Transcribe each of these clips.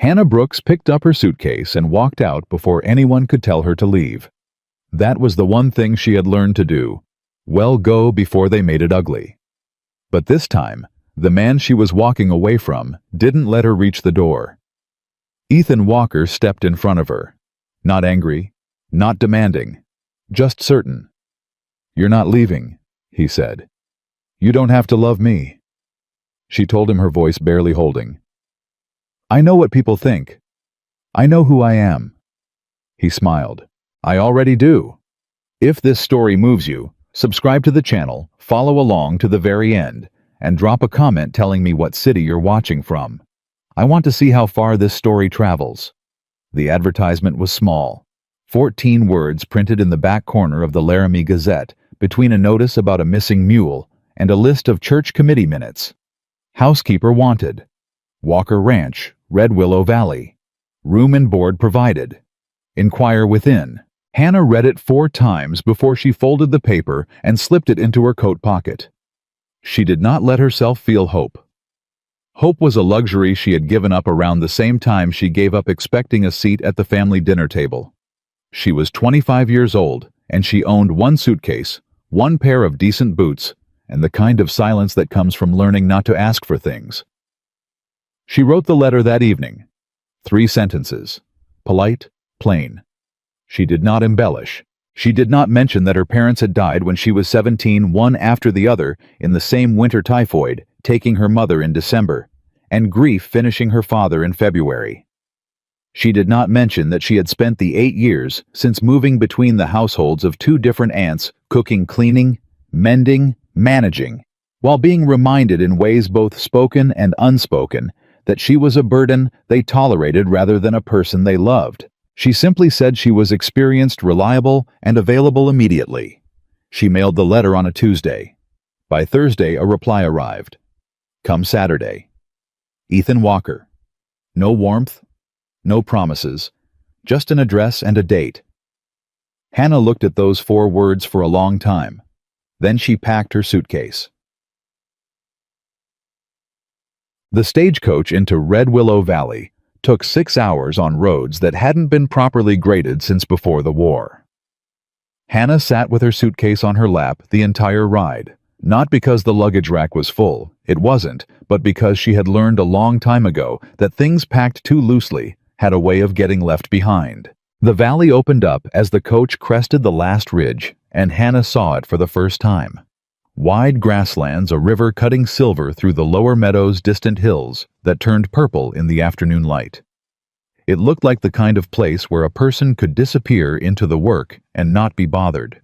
Hannah Brooks picked up her suitcase and walked out before anyone could tell her to leave. That was the one thing she had learned to do. Well, go before they made it ugly. But this time, the man she was walking away from didn't let her reach the door. Ethan Walker stepped in front of her. Not angry, not demanding, just certain. "You're not leaving," he said. "You don't have to love me." She told him, her voice barely holding. "I know what people think. I know who I am." He smiled. "I already do." If this story moves you, subscribe to the channel, follow along to the very end, and drop a comment telling me what city you're watching from. I want to see how far this story travels. The advertisement was small. 14 words printed in the back corner of the Laramie Gazette, between a notice about a missing mule and a list of church committee minutes. Housekeeper wanted. Walker Ranch, Red Willow Valley. Room and board provided. Inquire within. Hannah read it 4 times before she folded the paper and slipped it into her coat pocket. She did not let herself feel hope. Hope was a luxury she had given up around the same time she gave up expecting a seat at the family dinner table. She was 25 years old, and she owned 1 suitcase, 1 pair of decent boots, and the kind of silence that comes from learning not to ask for things. She wrote the letter that evening. 3 sentences. Polite, plain. She did not embellish. She did not mention that her parents had died when she was 17, one after the other, in the same winter typhoid, taking her mother in December, and grief finishing her father in February. She did not mention that she had spent the 8 years since moving between the households of 2 different aunts, cooking, cleaning, mending, managing, while being reminded in ways both spoken and unspoken that she was a burden they tolerated rather than a person they loved. She simply said she was experienced, reliable, and available immediately. She mailed the letter on a Tuesday. By Thursday, a reply arrived. Come Saturday. Ethan Walker. No warmth, no promises, just an address and a date. Hannah looked at those 4 words for a long time. Then she packed her suitcase. The stagecoach into Red Willow Valley took 6 hours on roads that hadn't been properly graded since before the war. Hannah sat with her suitcase on her lap the entire ride, not because the luggage rack was full, it wasn't, but because she had learned a long time ago that things packed too loosely had a way of getting left behind. The valley opened up as the coach crested the last ridge, and Hannah saw it for the first time. Wide grasslands, a river cutting silver through the lower meadows, distant hills that turned purple in the afternoon light. It looked like the kind of place where a person could disappear into the work and not be bothered.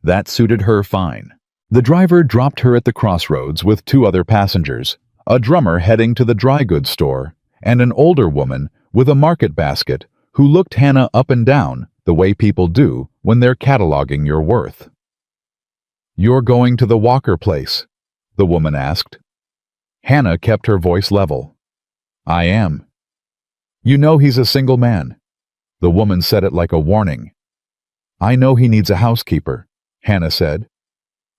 That suited her fine. The driver dropped her at the crossroads with 2 other passengers, a drummer heading to the dry goods store, and an older woman with a market basket who looked Hannah up and down the way people do when they're cataloging your worth. "You're going to the Walker place?" the woman asked. Hannah kept her voice level. "I am." "You know he's a single man." The woman said it like a warning. "I know he needs a housekeeper," Hannah said.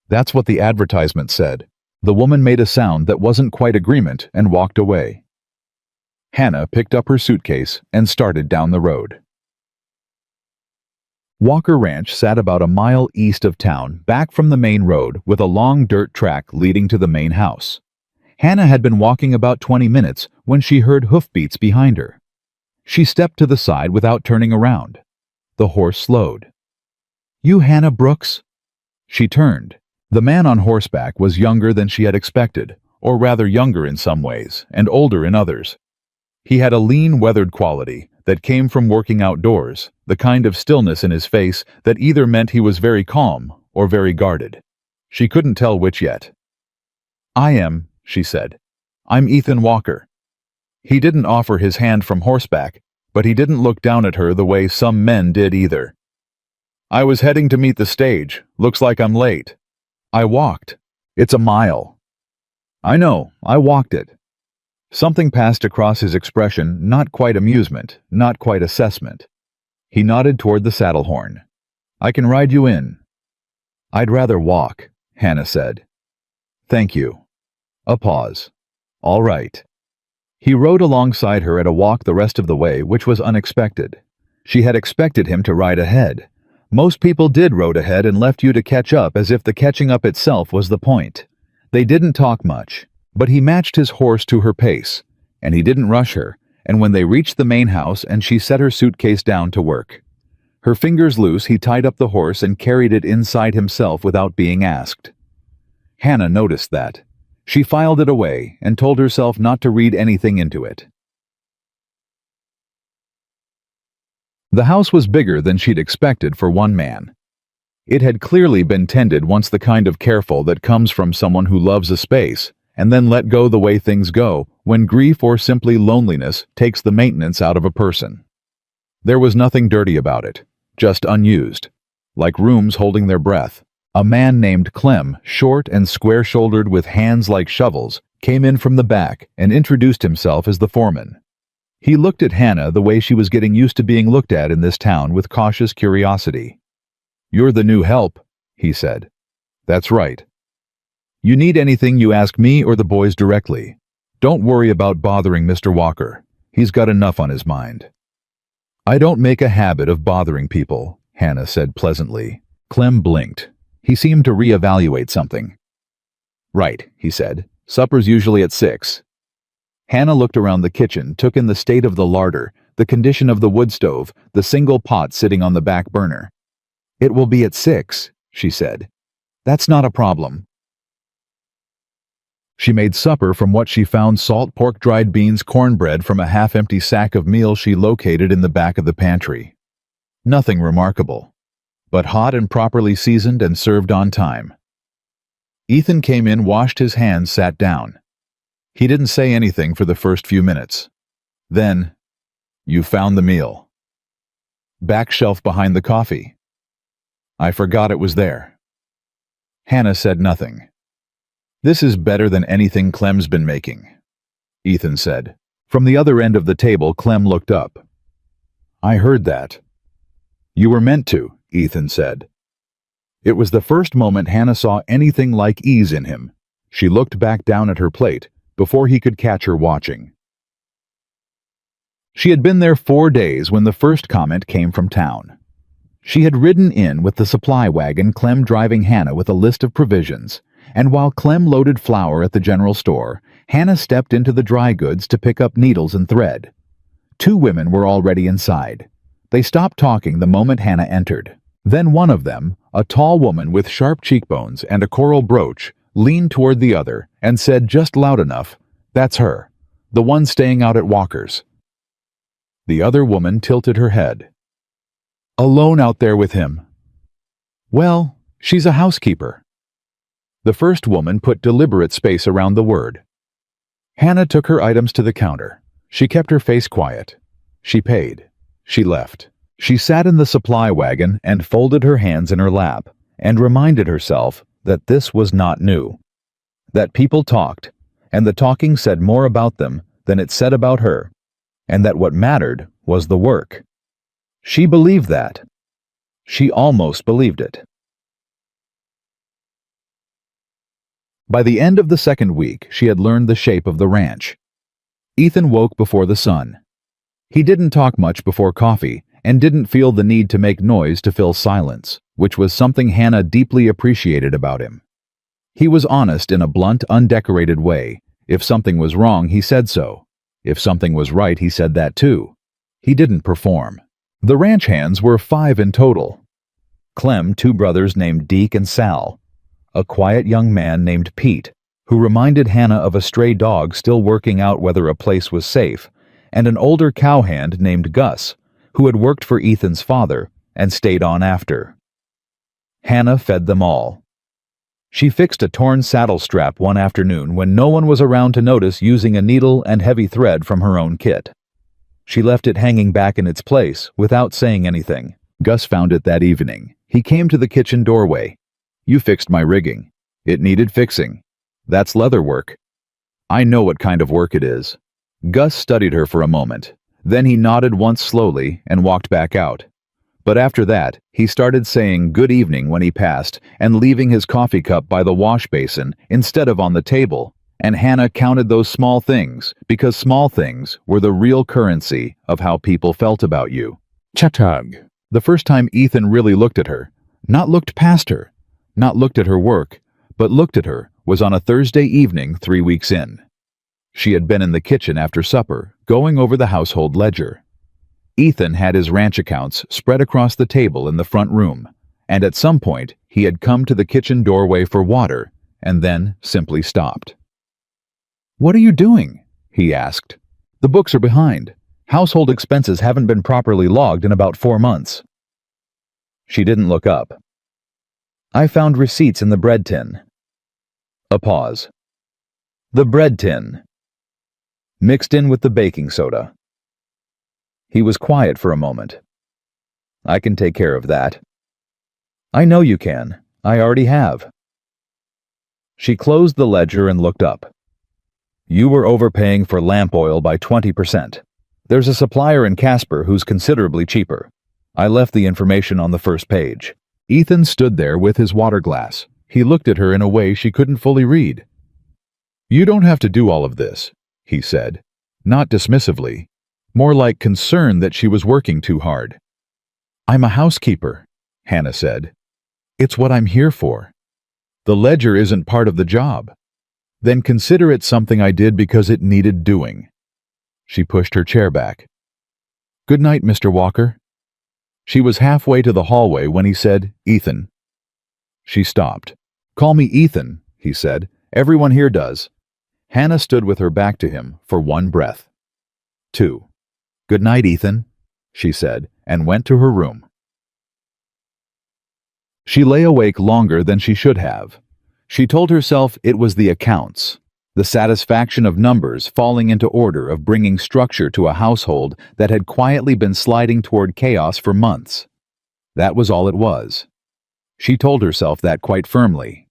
"That's what the advertisement said." The woman made a sound that wasn't quite agreement and walked away. Hannah picked up her suitcase and started down the road. Walker Ranch sat about a mile east of town, back from the main road, with a long dirt track leading to the main house. Hannah had been walking about 20 minutes when she heard hoofbeats behind her. She stepped to the side without turning around. The horse slowed. "You Hannah Brooks?" She turned. The man on horseback was younger than she had expected, or rather younger in some ways, and older in others. He had a lean, weathered quality that came from working outdoors, the kind of stillness in his face that either meant he was very calm or very guarded. She couldn't tell which yet. "I am," she said. "I'm Ethan Walker." He didn't offer his hand from horseback, but he didn't look down at her the way some men did either. "I was heading to meet the stage. Looks like I'm late." "I walked. It's a mile." "I know, I walked it." Something passed across his expression, not quite amusement, not quite assessment. He nodded toward the saddle horn. "I can ride you in." "I'd rather walk," Hannah said. "Thank you." A pause. "All right." He rode alongside her at a walk the rest of the way, which was unexpected. She had expected him to ride ahead. Most people did rode ahead and left you to catch up, as if the catching up itself was the point. They didn't talk much, but he matched his horse to her pace, and he didn't rush her, and when they reached the main house and she set her suitcase down to work. Her fingers loose, he tied up the horse and carried it inside himself without being asked. Hannah noticed that. She filed it away and told herself not to read anything into it. The house was bigger than she'd expected for one man. It had clearly been tended once, the kind of careful that comes from someone who loves a space, and then let go the way things go when grief or simply loneliness takes the maintenance out of a person. There was nothing dirty about it, just unused, like rooms holding their breath. A man named Clem, short and square-shouldered with hands like shovels, came in from the back and introduced himself as the foreman. He looked at Hannah the way she was getting used to being looked at in this town, with cautious curiosity. "You're the new help," he said. "That's right. You need anything, you ask me or the boys directly. Don't worry about bothering Mr. Walker. He's got enough on his mind." "I don't make a habit of bothering people," Hannah said pleasantly. Clem blinked. He seemed to reevaluate something. "Right," he said. "Supper's usually at 6. Hannah looked around the kitchen, took in the state of the larder, the condition of the wood stove, the single pot sitting on the back burner. "It will be at 6, she said. "That's not a problem." She made supper from what she found: salt pork, dried beans, cornbread from a half-empty sack of meal she located in the back of the pantry. Nothing remarkable, but hot and properly seasoned and served on time. Ethan came in, washed his hands, sat down. He didn't say anything for the first few minutes. Then, "You found the meal." "Back shelf behind the coffee." "I forgot it was there." Hannah said nothing. "This is better than anything Clem's been making," Ethan said. From the other end of the table, Clem looked up. "I heard that." "You were meant to," Ethan said. It was the first moment Hannah saw anything like ease in him. She looked back down at her plate before he could catch her watching. She had been there 4 days when the first comment came from town. She had ridden in with the supply wagon, Clem driving Hannah with a list of provisions, and while Clem loaded flour at the general store, Hannah stepped into the dry goods to pick up needles and thread. 2 women were already inside. They stopped talking the moment Hannah entered. Then one of them, a tall woman with sharp cheekbones and a coral brooch, leaned toward the other and said just loud enough, "That's her, the one staying out at Walker's." The other woman tilted her head. "Alone out there with him?" "Well, she's a housekeeper." The first woman put deliberate space around the word. Hannah took her items to the counter. She kept her face quiet. She paid. She left. She sat in the supply wagon and folded her hands in her lap and reminded herself that this was not new. That people talked, and the talking said more about them than it said about her, and that what mattered was the work. She believed that. She almost believed it. By the end of the second week, she had learned the shape of the ranch. Ethan woke before the sun. He didn't talk much before coffee and didn't feel the need to make noise to fill silence, which was something Hannah deeply appreciated about him. He was honest in a blunt, undecorated way. If something was wrong, he said so. If something was right, he said that too. He didn't perform. The ranch hands were 5 in total. Clem, 2 brothers named Deke and Sal, a quiet young man named Pete, who reminded Hannah of a stray dog still working out whether a place was safe, and an older cowhand named Gus, who had worked for Ethan's father and stayed on after. Hannah fed them all. She fixed a torn saddle strap one afternoon when no one was around to notice, using a needle and heavy thread from her own kit. She left it hanging back in its place without saying anything. Gus found it that evening. He came to the kitchen doorway. "You fixed my rigging. It needed fixing. That's leather work." "I know what kind of work it is." Gus studied her for a moment. Then he nodded once slowly and walked back out. But after that, he started saying good evening when he passed and leaving his coffee cup by the wash basin instead of on the table, And Hannah counted those small things because small things were the real currency of how people felt about you. Chatag. The first time Ethan really looked at her, not looked past her, not looked at her work, but looked at her, was on a Thursday evening 3 weeks in. She had been in the kitchen after supper, going over the household ledger. Ethan had his ranch accounts spread across the table in the front room, and at some point he had come to the kitchen doorway for water, and then simply stopped. "What are you doing?" he asked. "The books are behind. Household expenses haven't been properly logged in about 4 months." She didn't look up. "I found receipts in the bread tin." A pause. "The bread tin. Mixed in with the baking soda." He was quiet for a moment. "I can take care of that." "I know you can. I already have." She closed the ledger and looked up. "You were overpaying for lamp oil by 20%. There's a supplier in Casper who's considerably cheaper. I left the information on the first page." Ethan stood there with his water glass. He looked at her in a way she couldn't fully read. "You don't have to do all of this," he said, not dismissively, more like concern that she was working too hard. "I'm a housekeeper," Hannah said. "It's what I'm here for. The ledger isn't part of the job. Then consider it something I did because it needed doing." She pushed her chair back. "Good night, Mr. Walker." She was halfway to the hallway when he said, "Ethan." She stopped. "Call me Ethan," he said. "Everyone here does." Hannah stood with her back to him for one breath. 2. "Good night, Ethan," she said, and went to her room. She lay awake longer than she should have. She told herself it was the accounts, the satisfaction of numbers falling into order, of bringing structure to a household that had quietly been sliding toward chaos for months. That was all it was. She told herself that quite firmly.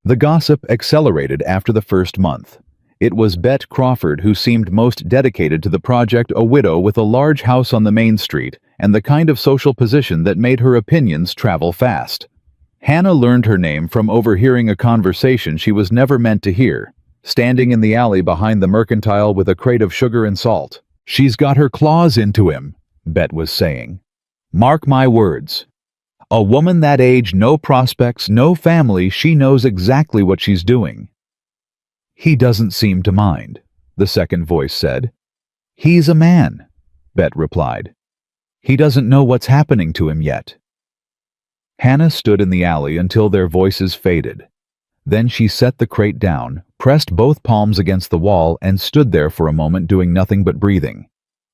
The gossip accelerated after the first month. It was Bet Crawford who seemed most dedicated to the project, a widow with a large house on the main street and the kind of social position that made her opinions travel fast. Hannah learned her name from overhearing a conversation she was never meant to hear, standing in the alley behind the mercantile with a crate of sugar and salt. "She's got her claws into him," Bet was saying. "Mark my words. A woman that age, no prospects, no family, she knows exactly what she's doing." "He doesn't seem to mind," the second voice said. "He's a man," Bet replied. "He doesn't know what's happening to him yet." Hannah stood in the alley until their voices faded. Then she set the crate down, pressed both palms against the wall, and stood there for a moment doing nothing but breathing.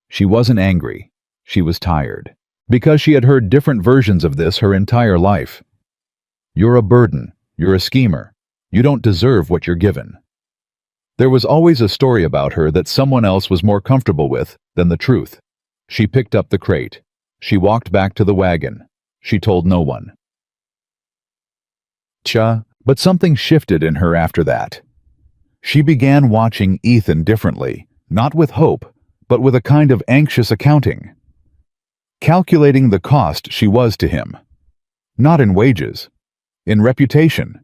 She wasn't angry. She was tired. Because she had heard different versions of this her entire life. "You're a burden. You're a schemer. You don't deserve what you're given." There was always a story about her that someone else was more comfortable with than the truth. She picked up the crate. She walked back to the wagon. She told no one. But something shifted in her after that. She began watching Ethan differently, not with hope, but with a kind of anxious accounting. Calculating the cost she was to him. Not in wages, in reputation.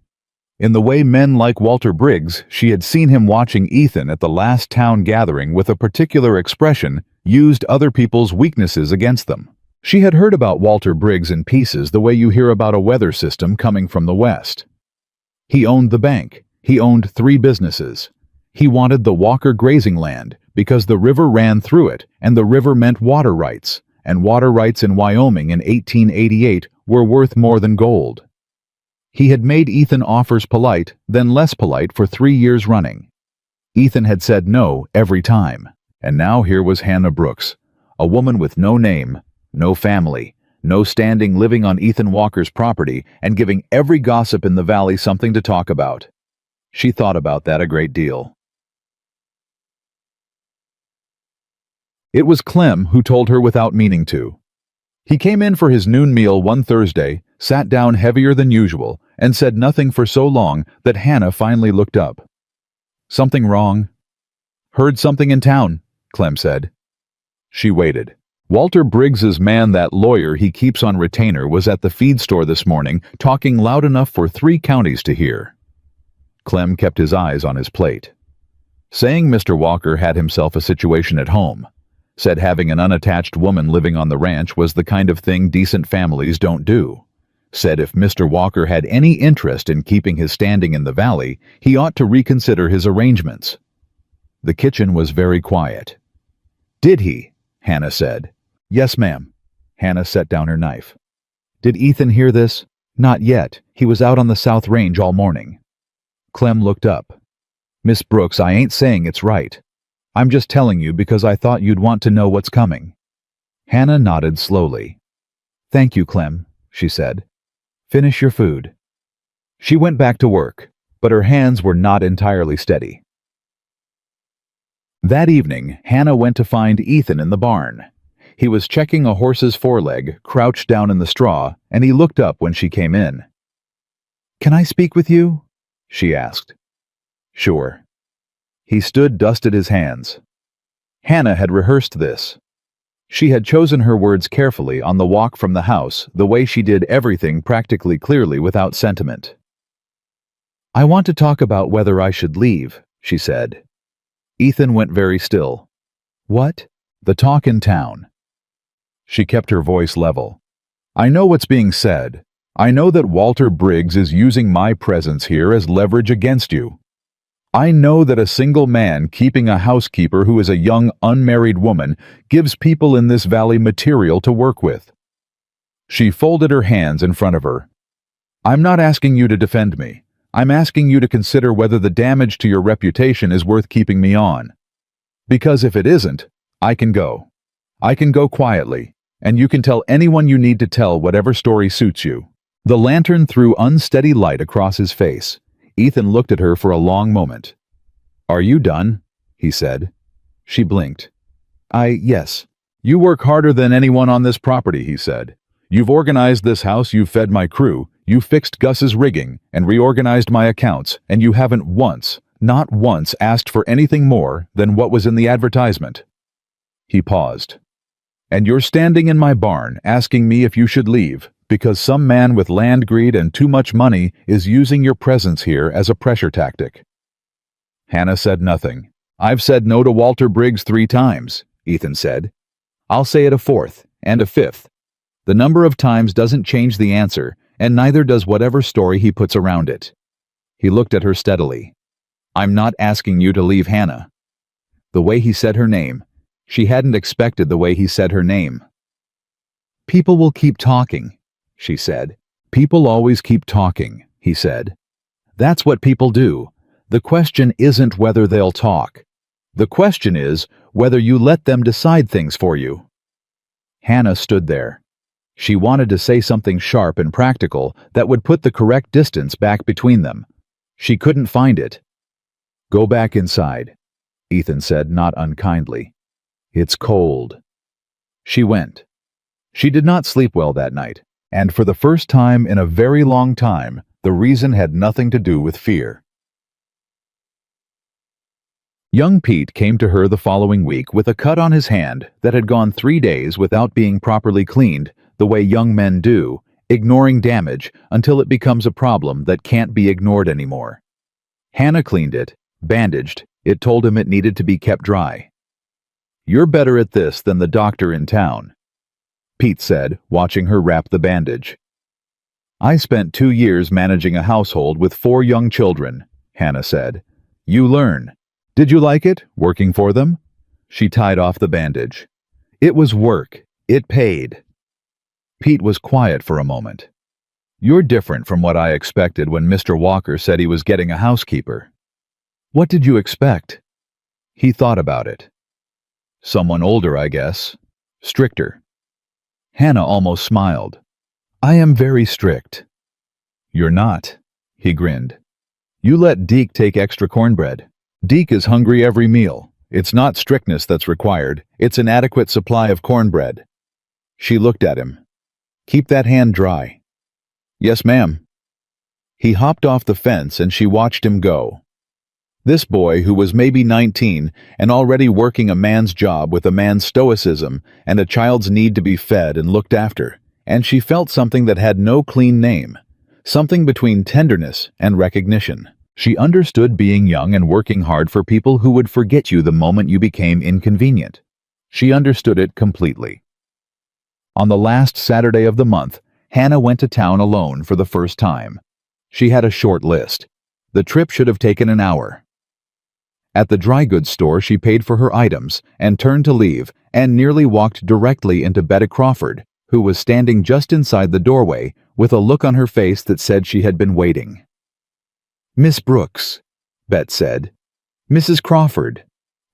In the way men like Walter Briggs, she had seen him watching Ethan at the last town gathering with a particular expression, used other people's weaknesses against them. She had heard about Walter Briggs in pieces the way you hear about a weather system coming from the West. He owned the bank. He owned 3 businesses. He wanted the Walker grazing land because the river ran through it, and the river meant water rights, and water rights in Wyoming in 1888 were worth more than gold. He had made Ethan offers polite, then less polite for 3 years running. Ethan had said no every time, and now here was Hannah Brooks, a woman with no name, no family, no standing, living on Ethan Walker's property and giving every gossip in the valley something to talk about. She thought about that a great deal. It was Clem who told her without meaning to. He came in for his noon meal one Thursday, sat down heavier than usual, and said nothing for so long that Hannah finally looked up. "Something wrong?" "Heard something in town," Clem said. She waited. Walter Briggs's man, that lawyer he keeps on retainer, was at the feed store this morning, talking loud enough for 3 counties to hear. Clem kept his eyes on his plate. Saying Mr. Walker had himself a situation at home. Said having an unattached woman living on the ranch was the kind of thing decent families don't do. Said if Mr. Walker had any interest in keeping his standing in the valley, he ought to reconsider his arrangements. The kitchen was very quiet. "Did he?" Hannah said. "Yes, ma'am." Hannah set down her knife. "Did Ethan hear this?" "Not yet. He was out on the South Range all morning." Clem looked up. "Miss Brooks, I ain't saying it's right. I'm just telling you because I thought you'd want to know what's coming." Hannah nodded slowly. "Thank you, Clem," she said. "Finish your food." She went back to work, but her hands were not entirely steady. That evening, Hannah went to find Ethan in the barn. He was checking a horse's foreleg, crouched down in the straw, and he looked up when she came in. "Can I speak with you?" she asked. "Sure." He stood, dusted his hands. Hannah had rehearsed this. She had chosen her words carefully on the walk from the house, the way she did everything practically clearly without sentiment. "I want to talk about whether I should leave," she said. Ethan went very still. "What?" "The talk in town." She kept her voice level. "I know what's being said. I know that Walter Briggs is using my presence here as leverage against you. I know that a single man keeping a housekeeper who is a young unmarried woman gives people in this valley material to work with." She folded her hands in front of her. "I'm not asking you to defend me. I'm asking you to consider whether the damage to your reputation is worth keeping me on. Because if it isn't, I can go. I can go quietly, and you can tell anyone you need to tell whatever story suits you." The lantern threw unsteady light across his face. Ethan looked at her for a long moment. "Are you done?" he said. She blinked. Yes. "You work harder than anyone on this property," he said. "You've organized this house, you've fed my crew, you fixed Gus's rigging, and reorganized my accounts, and you haven't once, not once, asked for anything more than what was in the advertisement." He paused. "And you're standing in my barn asking me if you should leave, because some man with land greed and too much money is using your presence here as a pressure tactic." Hannah said nothing. "I've said no to Walter Briggs 3 times, Ethan said. "I'll say it a 4th, and a 5th. The number of times doesn't change the answer, and neither does whatever story he puts around it." He looked at her steadily. "I'm not asking you to leave, Hannah." The way he said her name, she hadn't expected the way he said her name. "People will keep talking," she said. "People always keep talking," he said. "That's what people do. The question isn't whether they'll talk. The question is whether you let them decide things for you." Hannah stood there. She wanted to say something sharp and practical that would put the correct distance back between them. She couldn't find it. "Go back inside," Ethan said, not unkindly. "It's cold." She went. She did not sleep well that night, and for the first time in a very long time, the reason had nothing to do with fear. Young Pete came to her the following week with a cut on his hand that had gone 3 days without being properly cleaned, the way young men do, ignoring damage until it becomes a problem that can't be ignored anymore. Hannah cleaned it, bandaged. It told him it needed to be kept dry. "You're better at this than the doctor in town," Pete said, watching her wrap the bandage. "I spent 2 years managing a household with 4 young children," Hannah said. "You learn. Did you like it, working for them?" She tied off the bandage. "It was work. It paid." Pete was quiet for a moment. "You're different from what I expected when Mr. Walker said he was getting a housekeeper." "What did you expect?" He thought about it. "Someone older, I guess. Stricter." Hannah almost smiled. "I am very strict." "You're not," he grinned. "You let Deke take extra cornbread. Deke is hungry every meal. It's not strictness that's required, it's an adequate supply of cornbread." She looked at him. "Keep that hand dry." "Yes, ma'am." He hopped off the fence and she watched him go. This boy, who was maybe 19 and already working a man's job with a man's stoicism and a child's need to be fed and looked after, and she felt something that had no clean name, something between tenderness and recognition. She understood being young and working hard for people who would forget you the moment you became inconvenient. She understood it completely. On the last Saturday of the month, Hannah went to town alone for the first time. She had a short list. The trip should have taken an hour. At the dry goods store, she paid for her items and turned to leave and nearly walked directly into Betty Crawford, who was standing just inside the doorway with a look on her face that said she had been waiting. "Miss Brooks," Bet said. "Mrs. Crawford,"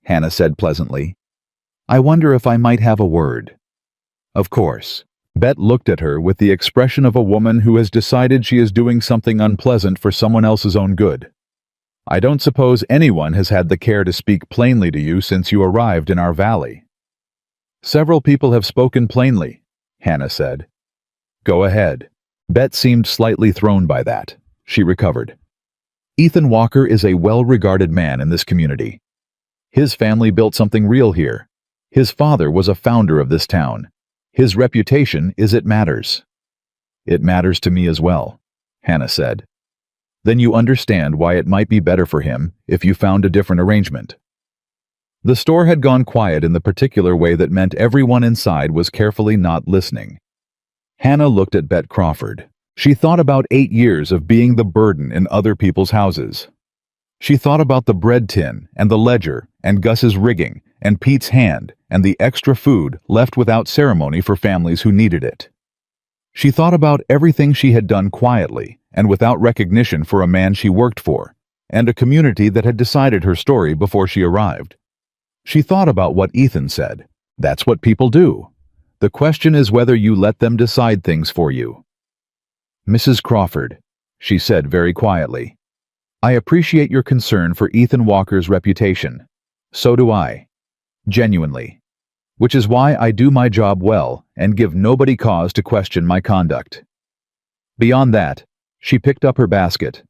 Hannah said pleasantly. "I wonder if I might have a word." "Of course." Bet looked at her with the expression of a woman who has decided she is doing something unpleasant for someone else's own good. "I don't suppose anyone has had the care to speak plainly to you since you arrived in our valley." "Several people have spoken plainly," Hannah said. "Go ahead." Bet seemed slightly thrown by that. She recovered. "Ethan Walker is a well-regarded man in this community. His family built something real here. His father was a founder of this town. His reputation it matters." "It matters to me as well," Hannah said. "Then you understand why it might be better for him if you found a different arrangement." The store had gone quiet in the particular way that meant everyone inside was carefully not listening. Hannah looked at Bet Crawford. She thought about 8 years of being the burden in other people's houses. She thought about the bread tin and the ledger and Gus's rigging and Pete's hand and the extra food left without ceremony for families who needed it. She thought about everything she had done quietly and without recognition for a man she worked for, and a community that had decided her story before she arrived. She thought about what Ethan said. That's what people do. The question is whether you let them decide things for you. "Mrs. Crawford," she said very quietly, "I appreciate your concern for Ethan Walker's reputation. So do I. Genuinely. Which is why I do my job well and give nobody cause to question my conduct. Beyond that," she picked up her basket,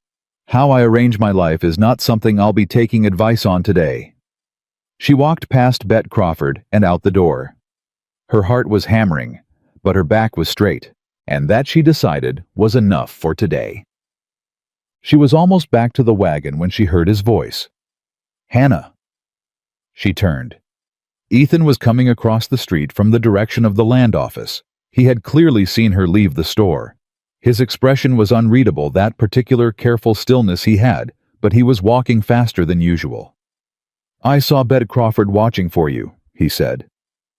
"how I arrange my life is not something I'll be taking advice on today." She walked past Bet Crawford and out the door. Her heart was hammering, but her back was straight, and that, she decided, was enough for today. She was almost back to the wagon when she heard his voice. "Hannah." She turned. Ethan was coming across the street from the direction of the land office. He had clearly seen her leave the store. His expression was unreadable, that particular careful stillness he had, but he was walking faster than usual. "I saw Bet Crawford watching for you," he said.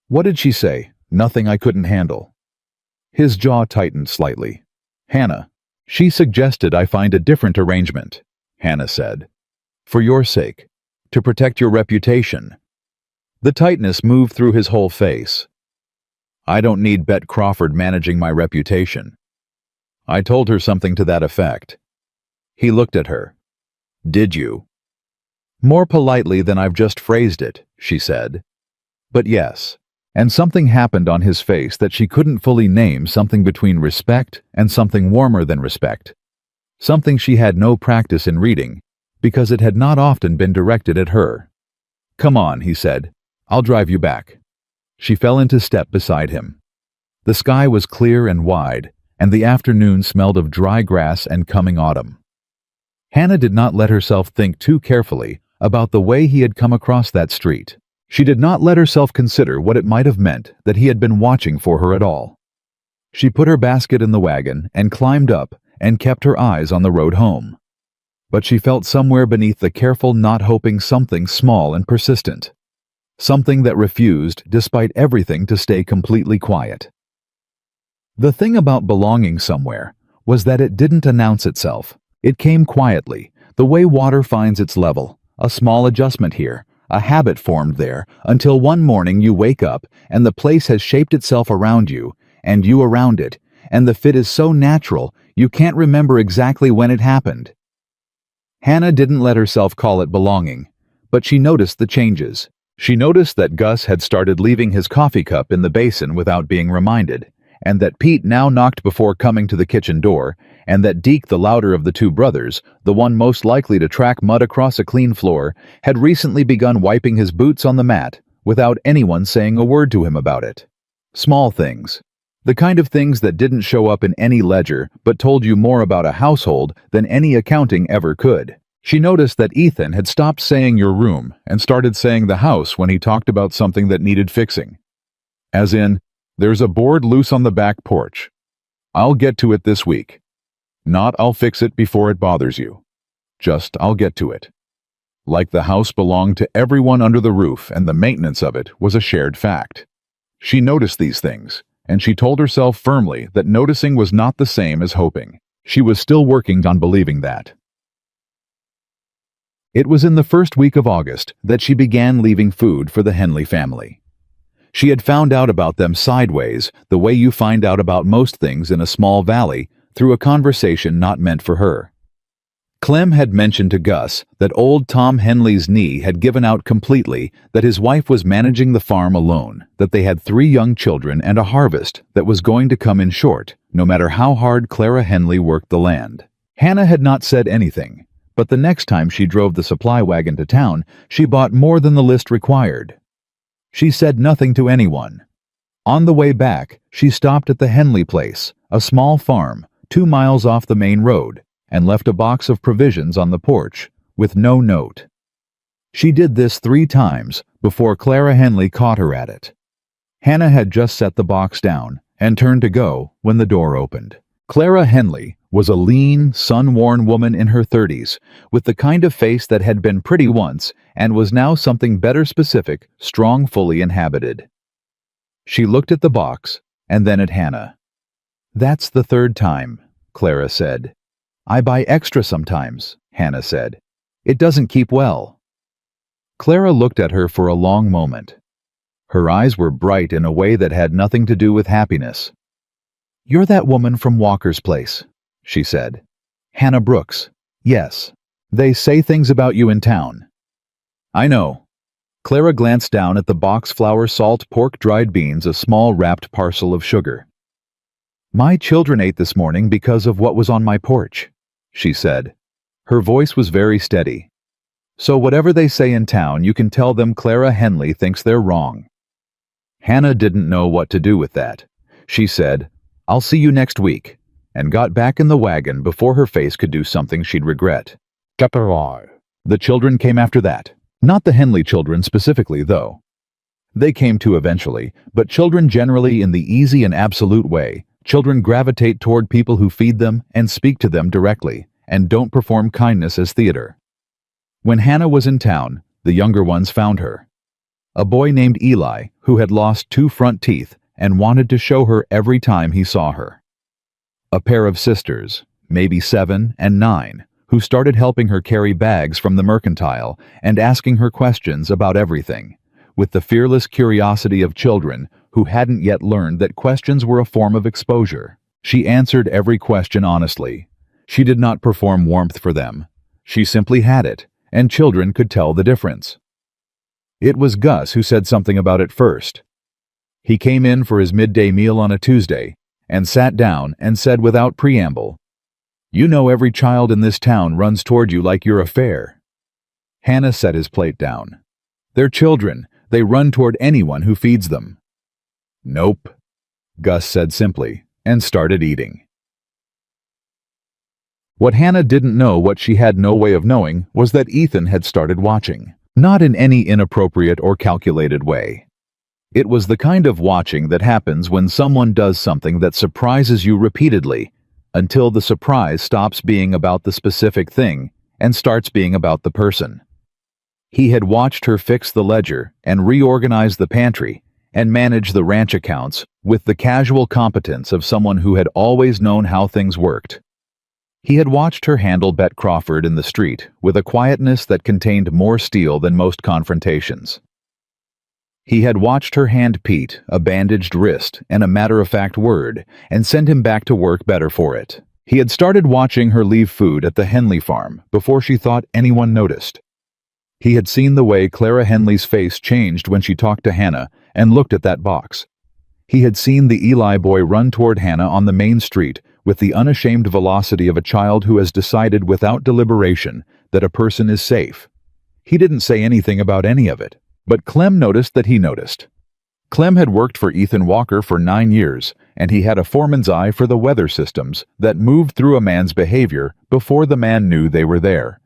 "What did she say? Nothing I couldn't handle." His jaw tightened slightly. "Hannah, she suggested I find a different arrangement," Hannah said. "For your sake. To protect your reputation." The tightness moved through his whole face. "I don't need Bet Crawford managing my reputation." "I told her something to that effect." He looked at her. "Did you?" "More politely than I've just phrased it," she said. "But yes." And something happened on his face that she couldn't fully name, something between respect and something warmer than respect. Something she had no practice in reading, because it had not often been directed at her. "Come on," he said. "I'll drive you back." She fell into step beside him. The sky was clear and wide, and the afternoon smelled of dry grass and coming autumn. Hannah did not let herself think too carefully about the way he had come across that street. She did not let herself consider what it might have meant that he had been watching for her at all. She put her basket in the wagon and climbed up and kept her eyes on the road home. But she felt somewhere beneath the careful knot hoping something small and persistent. Something that refused, despite everything, to stay completely quiet. The thing about belonging somewhere was that it didn't announce itself. It came quietly, the way water finds its level, a small adjustment here, a habit formed there, until one morning you wake up and the place has shaped itself around you, and you around it, and the fit is so natural you can't remember exactly when it happened. Hannah didn't let herself call it belonging, but she noticed the changes. She noticed that Gus had started leaving his coffee cup in the basin without being reminded, and that Pete now knocked before coming to the kitchen door, and that Deke, the louder of the two brothers, the one most likely to track mud across a clean floor, had recently begun wiping his boots on the mat without anyone saying a word to him about it. Small things. The kind of things that didn't show up in any ledger but told you more about a household than any accounting ever could. She noticed that Ethan had stopped saying your room and started saying the house when he talked about something that needed fixing. As in, there's a board loose on the back porch. I'll get to it this week. Not I'll fix it before it bothers you. Just I'll get to it. Like the house belonged to everyone under the roof and the maintenance of it was a shared fact. She noticed these things, and she told herself firmly that noticing was not the same as hoping. She was still working on believing that. It was in the first week of August that she began leaving food for the Henley family. She had found out about them sideways, the way you find out about most things in a small valley, through a conversation not meant for her. Clem had mentioned to Gus that old Tom Henley's knee had given out completely, that his wife was managing the farm alone, that they had 3 young children and a harvest that was going to come in short, no matter how hard Clara Henley worked the land. Hannah had not said anything, but the next time she drove the supply wagon to town, she bought more than the list required. She said nothing to anyone. On the way back, she stopped at the Henley place, a small farm, 2 miles off the main road, and left a box of provisions on the porch, with no note. She did this 3 times before Clara Henley caught her at it. Hannah had just set the box down and turned to go when the door opened. Clara Henley was a lean, sun-worn woman in her 30s, with the kind of face that had been pretty once and was now something better specific, strong, fully inhabited. She looked at the box and then at Hannah. "That's the 3rd time," Clara said. "I buy extra sometimes," Hannah said. "It doesn't keep well." Clara looked at her for a long moment. Her eyes were bright in a way that had nothing to do with happiness. "You're that woman from Walker's place," she said. "Hannah Brooks. Yes. They say things about you in town." "I know." Clara glanced down at the box flour, salt, pork, dried beans, a small wrapped parcel of sugar. "My children ate this morning because of what was on my porch," she said. Her voice was very steady. "So whatever they say in town, you can tell them Clara Henley thinks they're wrong." Hannah didn't know what to do with that. She said, "I'll see you next week," and got back in the wagon before her face could do something she'd regret. The children came after that. Not the Henley children specifically, though. They came too eventually, but children generally in the easy and absolute way. Children gravitate toward people who feed them and speak to them directly, and don't perform kindness as theater. When Hannah was in town, the younger ones found her. A boy named Eli, who had lost 2 front teeth and wanted to show her every time he saw her. A pair of sisters, maybe 7 and 9, who started helping her carry bags from the mercantile and asking her questions about everything, with the fearless curiosity of children who hadn't yet learned that questions were a form of exposure. She answered every question honestly. She did not perform warmth for them. She simply had it, and children could tell the difference. It was Gus who said something about it first. He came in for his midday meal on a Tuesday and sat down and said without preamble, "You know every child in this town runs toward you like you're a fair." Hannah set his plate down. "They're children. They run toward anyone who feeds them." "Nope," Gus said simply, and started eating. What Hannah didn't know, what she had no way of knowing, was that Ethan had started watching, not in any inappropriate or calculated way. It was the kind of watching that happens when someone does something that surprises you repeatedly, until the surprise stops being about the specific thing and starts being about the person. He had watched her fix the ledger and reorganize the pantry and manage the ranch accounts with the casual competence of someone who had always known how things worked. He had watched her handle Bet Crawford in the street with a quietness that contained more steel than most confrontations. He had watched her hand Pete a bandaged wrist and a matter-of-fact word and send him back to work better for it. He had started watching her leave food at the Henley farm before she thought anyone noticed. He had seen the way Clara Henley's face changed when she talked to Hannah and looked at that box. He had seen the Eli boy run toward Hannah on the main street with the unashamed velocity of a child who has decided without deliberation that a person is safe. He didn't say anything about any of it, but Clem noticed that he noticed. Clem had worked for Ethan Walker for 9 years, and he had a foreman's eye for the weather systems that moved through a man's behavior before the man knew they were there.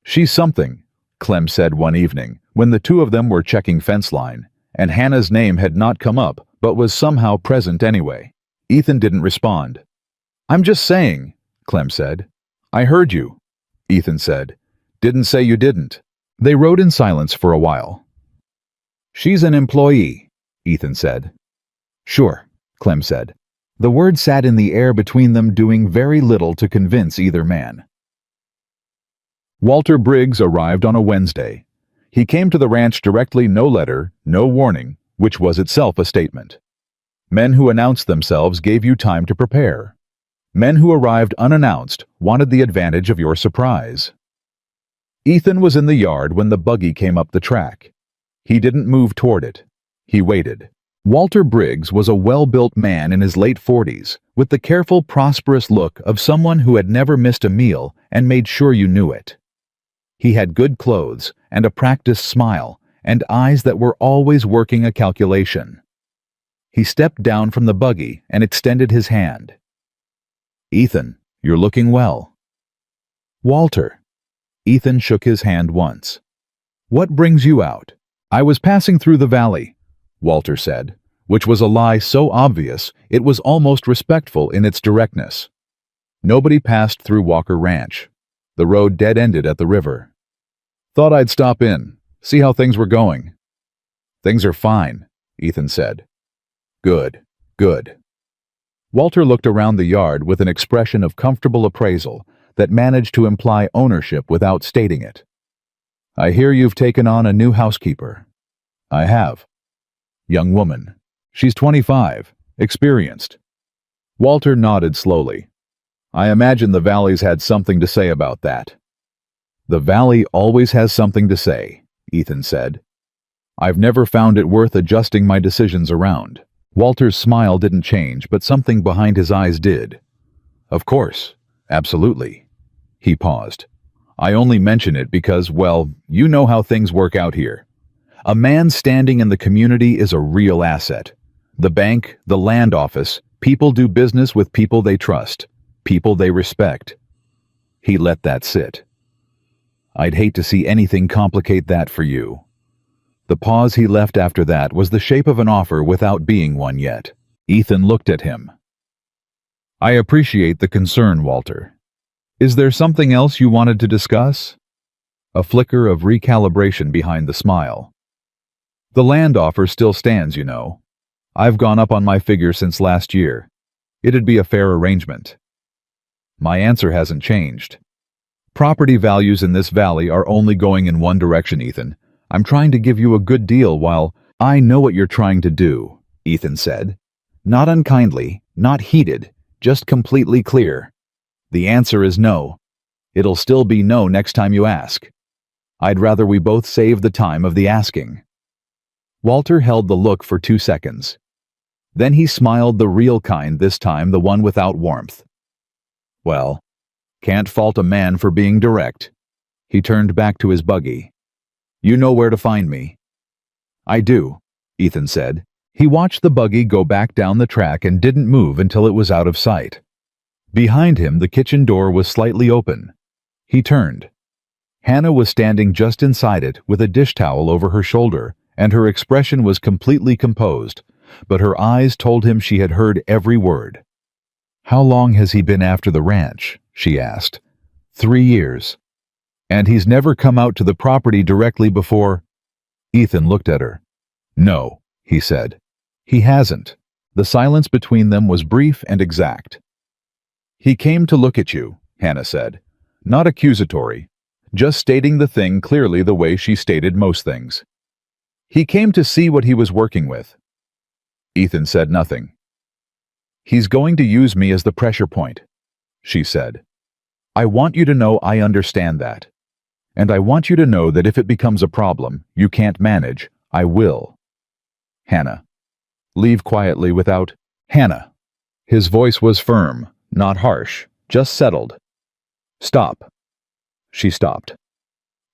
She's something, Clem said one evening, when the two of them were checking fence line, and Hannah's name had not come up, but was somehow present anyway. Ethan didn't respond. I'm just saying, Clem said. I heard you, Ethan said. Didn't say you didn't. They rode in silence for a while. She's an employee, Ethan said. Sure, Clem said. The word sat in the air between them, doing very little to convince either man. Walter Briggs arrived on a Wednesday. He came to the ranch directly, no letter, no warning, which was itself a statement. Men who announced themselves gave you time to prepare. Men who arrived unannounced wanted the advantage of your surprise. Ethan was in the yard when the buggy came up the track. He didn't move toward it. He waited. Walter Briggs was a well-built man in his late 40s, with the careful, prosperous look of someone who had never missed a meal and made sure you knew it. He had good clothes and a practiced smile and eyes that were always working a calculation. He stepped down from the buggy and extended his hand. Ethan, you're looking well. Walter. Ethan shook his hand once. What brings you out? I was passing through the valley, Walter said, which was a lie so obvious it was almost respectful in its directness. Nobody passed through Walker Ranch. The road dead-ended at the river. Thought I'd stop in, see how things were going. Things are fine, Ethan said. Good, good. Walter looked around the yard with an expression of comfortable appraisal that managed to imply ownership without stating it. I hear you've taken on a new housekeeper. I have. Young woman. She's 25, experienced. Walter nodded slowly. I imagine the Valley's had something to say about that. The Valley always has something to say, Ethan said. I've never found it worth adjusting my decisions around. Walter's smile didn't change, but something behind his eyes did. Of course, absolutely. He paused. I only mention it because, well, you know how things work out here. A man standing in the community is a real asset. The bank, the land office, people do business with people they trust, people they respect. He let that sit. I'd hate to see anything complicate that for you. The pause he left after that was the shape of an offer without being one yet. Ethan looked at him. I appreciate the concern, Walter. Is there something else you wanted to discuss? A flicker of recalibration behind the smile. The land offer still stands, you know. I've gone up on my figure since last year. It'd be a fair arrangement. My answer hasn't changed. Property values in this valley are only going in one direction, Ethan. I'm trying to give you a good deal while I know what you're trying to do, Ethan said. Not unkindly, not heated, just completely clear. The answer is no. It'll still be no next time you ask. I'd rather we both save the time of the asking. Walter held the look for 2 seconds. Then he smiled, the real kind this time, the one without warmth. Well, can't fault a man for being direct. He turned back to his buggy. You know where to find me. I do, Ethan said. He watched the buggy go back down the track and didn't move until it was out of sight. Behind him, the kitchen door was slightly open. He turned. Hannah was standing just inside it with a dish towel over her shoulder, and her expression was completely composed, but her eyes told him she had heard every word. How long has he been after the ranch? She asked. 3 years. And he's never come out to the property directly before? Ethan looked at her. No, he said. He hasn't. The silence between them was brief and exact. He came to look at you, Hannah said. Not accusatory, just stating the thing clearly the way she stated most things. He came to see what he was working with. Ethan said nothing. He's going to use me as the pressure point, she said. I want you to know I understand that. And I want you to know that if it becomes a problem you can't manage, I will. Hannah. Leave quietly without, Hannah. His voice was firm, not harsh, just settled. Stop. She stopped.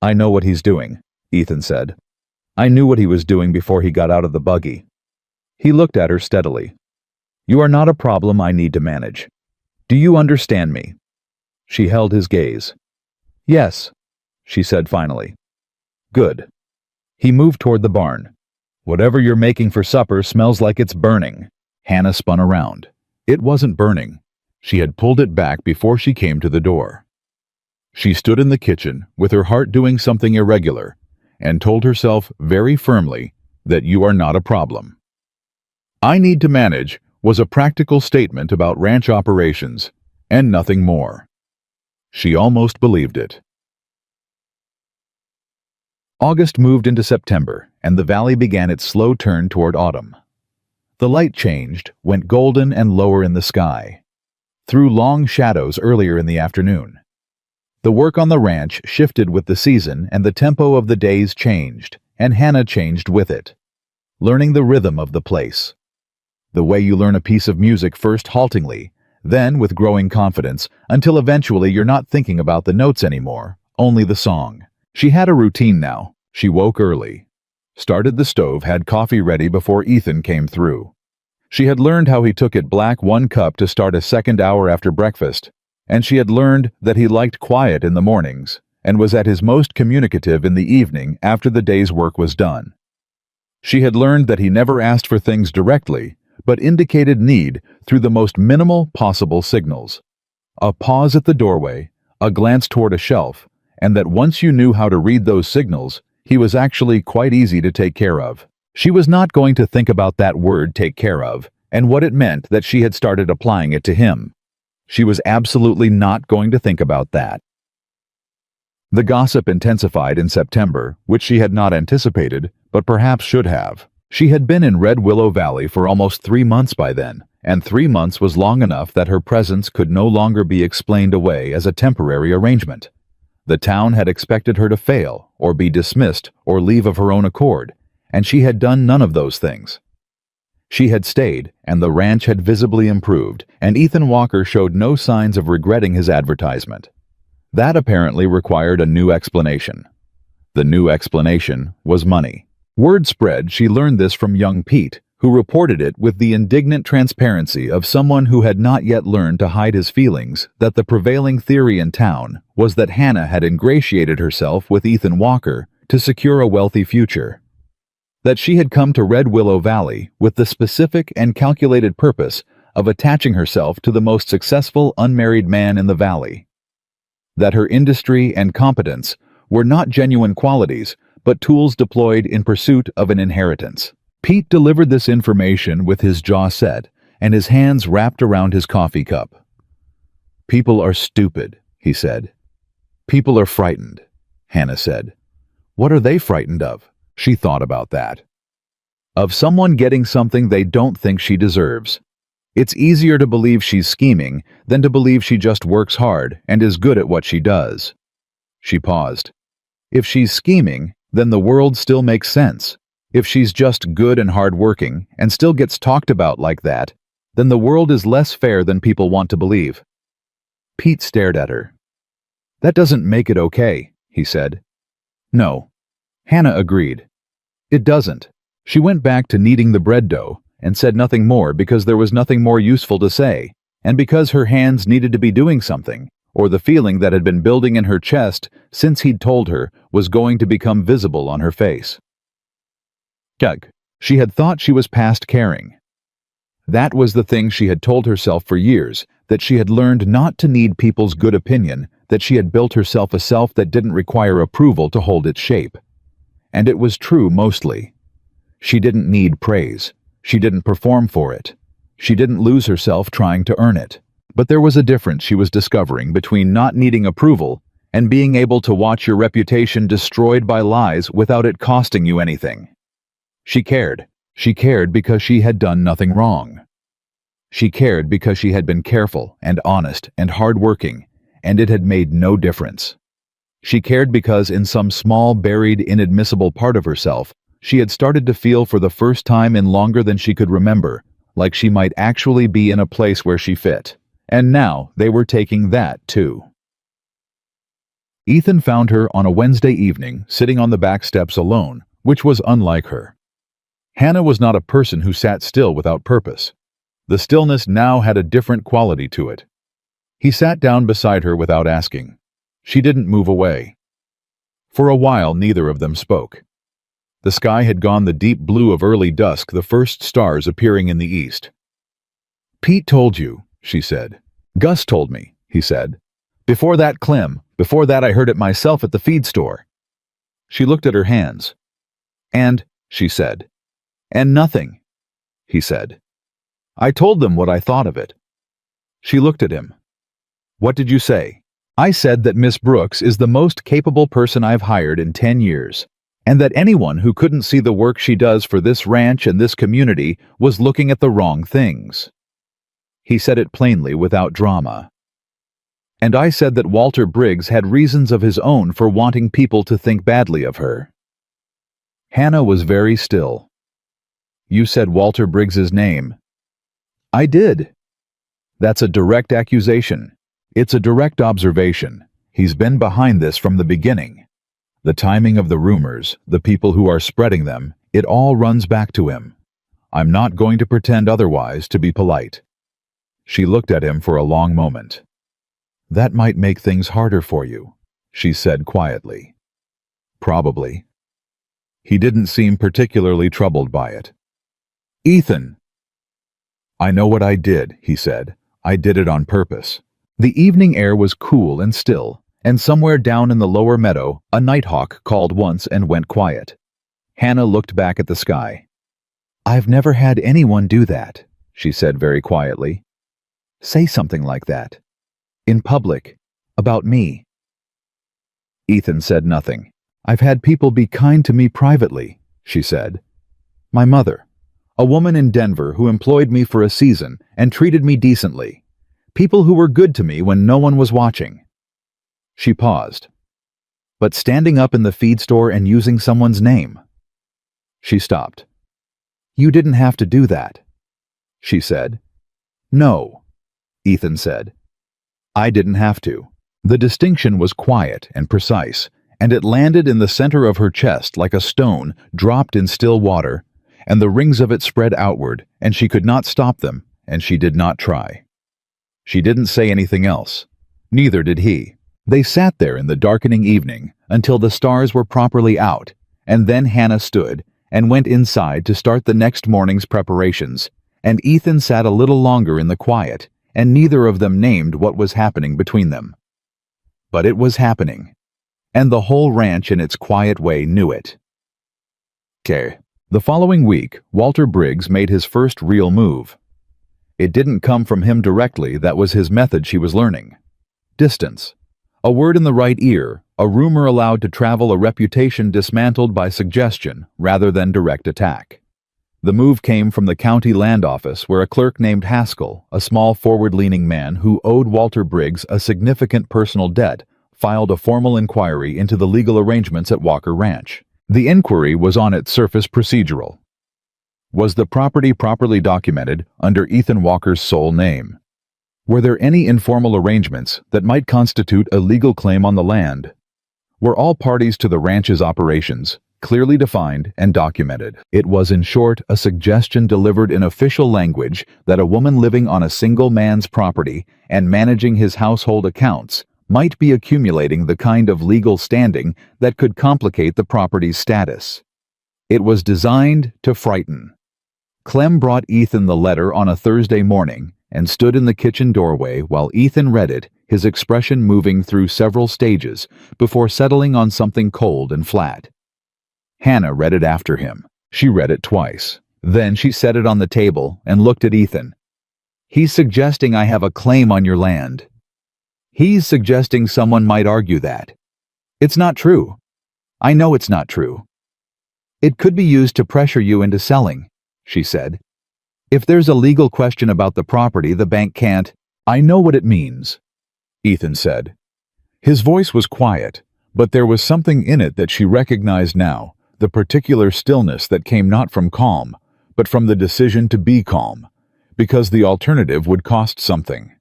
I know what he's doing, Ethan said. I knew what he was doing before he got out of the buggy. He looked at her steadily. You are not a problem I need to manage. Do you understand me? She held his gaze. Yes, she said finally. Good. He moved toward the barn. Whatever you're making for supper smells like it's burning. Hannah spun around. It wasn't burning. She had pulled it back before she came to the door. She stood in the kitchen with her heart doing something irregular and told herself very firmly that you are not a problem. I need to manage was a practical statement about ranch operations and nothing more. She almost believed it. August moved into September, and the valley began its slow turn toward autumn. The light changed, went golden and lower in the sky, threw long shadows earlier in the afternoon. The work on the ranch shifted with the season, and the tempo of the days changed, and Hannah changed with it, learning the rhythm of the place. The way you learn a piece of music, first haltingly, then with growing confidence, until eventually you're not thinking about the notes anymore, only the song. She had a routine now. She woke early, started the stove, had coffee ready before Ethan came through. She had learned how he took it black 1 cup to start a second hour after breakfast, and she had learned that he liked quiet in the mornings and was at his most communicative in the evening after the day's work was done. She had learned that he never asked for things directly, but indicated need through the most minimal possible signals. A pause at the doorway, a glance toward a shelf, and that once you knew how to read those signals, he was actually quite easy to take care of. She was not going to think about that word "take care of" and what it meant that she had started applying it to him. She was absolutely not going to think about that. The gossip intensified in September, which she had not anticipated, but perhaps should have. She had been in Red Willow Valley for almost 3 months by then, and 3 months was long enough that her presence could no longer be explained away as a temporary arrangement. The town had expected her to fail, or be dismissed, or leave of her own accord, and she had done none of those things. She had stayed, and the ranch had visibly improved, and Ethan Walker showed no signs of regretting his advertisement. That apparently required a new explanation. The new explanation was money. Word spread she learned this from young Pete, who reported it with the indignant transparency of someone who had not yet learned to hide his feelings, that the prevailing theory in town was that Hannah had ingratiated herself with Ethan Walker to secure a wealthy future. That she had come to Red Willow Valley with the specific and calculated purpose of attaching herself to the most successful unmarried man in the valley. That her industry and competence were not genuine qualities, but tools deployed in pursuit of an inheritance. Pete delivered this information with his jaw set and his hands wrapped around his coffee cup. "People are stupid," he said. "People are frightened," Hannah said. What are they frightened of? She thought about that. Of someone getting something they don't think she deserves. It's easier to believe she's scheming than to believe she just works hard and is good at what she does. She paused. If she's scheming, then the world still makes sense. If she's just good and hardworking and still gets talked about like that, then the world is less fair than people want to believe. Pete stared at her. "That doesn't make it okay," he said. "No." Hannah agreed. "It doesn't." She went back to kneading the bread dough and said nothing more because there was nothing more useful to say, and because her hands needed to be doing something, or the feeling that had been building in her chest since he'd told her was going to become visible on her face. Gug. She had thought she was past caring. That was the thing she had told herself for years, that she had learned not to need people's good opinion, that she had built herself a self that didn't require approval to hold its shape. And it was true mostly. She didn't need praise. She didn't perform for it. She didn't lose herself trying to earn it. But there was a difference she was discovering between not needing approval and being able to watch your reputation destroyed by lies without it costing you anything. She cared. She cared because she had done nothing wrong. She cared because she had been careful and honest and hardworking, and it had made no difference. She cared because in some small, buried, inadmissible part of herself, she had started to feel for the first time in longer than she could remember, like she might actually be in a place where she fit. And now they were taking that too. Ethan found her on a Wednesday evening, sitting on the back steps alone, which was unlike her. Hannah was not a person who sat still without purpose. The stillness now had a different quality to it. He sat down beside her without asking. She didn't move away. For a while, neither of them spoke. The sky had gone the deep blue of early dusk, the first stars appearing in the east. "Pete told you," she said. "Gus told me," he said. "Before that, Clem. Before that, I heard it myself at the feed store." She looked at her hands. "And," she said. "And nothing," he said. "I told them what I thought of it." She looked at him. "What did you say?" "I said that Miss Brooks is the most capable person I've hired in 10 years, and that anyone who couldn't see the work she does for this ranch and this community was looking at the wrong things." He said it plainly, without drama. "And I said that Walter Briggs had reasons of his own for wanting people to think badly of her." Hannah was very still. "You said Walter Briggs's name." "I did." "That's a direct accusation. It's a direct observation. He's been behind this from the beginning. The timing of the rumors, the people who are spreading them, it all runs back to him. I'm not going to pretend otherwise to be polite." She looked at him for a long moment. "That might make things harder for you," she said quietly. "Probably." He didn't seem particularly troubled by it. "Ethan!" "I know what I did," he said. "I did it on purpose." The evening air was cool and still, and somewhere down in the lower meadow, a nighthawk called once and went quiet. Hannah looked back at the sky. "I've never had anyone do that," she said very quietly. "Say something like that. In public. About me." Ethan said nothing. "I've had people be kind to me privately," she said. "My mother. A woman in Denver who employed me for a season and treated me decently. People who were good to me when no one was watching." She paused. "But standing up in the feed store and using someone's name." She stopped. "You didn't have to do that," she said. "No," Ethan said. "I didn't have to." The distinction was quiet and precise, and it landed in the center of her chest like a stone dropped in still water, and the rings of it spread outward, and she could not stop them, and she did not try. She didn't say anything else. Neither did he. They sat there in the darkening evening until the stars were properly out, and then Hannah stood and went inside to start the next morning's preparations, and Ethan sat a little longer in the quiet, and neither of them named what was happening between them. But it was happening, and the whole ranch in its quiet way knew it. The following week, Walter Briggs made his first real move. It didn't come from him directly, that was his method she was learning. Distance. A word in the right ear, a rumor allowed to travel, a reputation dismantled by suggestion rather than direct attack. The move came from the county land office where a clerk named Haskell, a small forward-leaning man who owed Walter Briggs a significant personal debt, filed a formal inquiry into the legal arrangements at Walker Ranch. The inquiry was on its surface procedural. Was the property properly documented under Ethan Walker's sole name? Were there any informal arrangements that might constitute a legal claim on the land? Were all parties to the ranch's operations clearly defined and documented? It was, in short, a suggestion delivered in official language that a woman living on a single man's property and managing his household accounts might be accumulating the kind of legal standing that could complicate the property's status. It was designed to frighten. Clem brought Ethan the letter on a Thursday morning and stood in the kitchen doorway while Ethan read it, his expression moving through several stages before settling on something cold and flat. Hannah read it after him. She read it twice. Then she set it on the table and looked at Ethan. "He's suggesting I have a claim on your land. He's suggesting someone might argue that. It's not true. I know it's not true. It could be used to pressure you into selling," she said. "If there's a legal question about the property, the bank can't—" "I know what it means," Ethan said. His voice was quiet, but there was something in it that she recognized now, the particular stillness that came not from calm, but from the decision to be calm, because the alternative would cost something.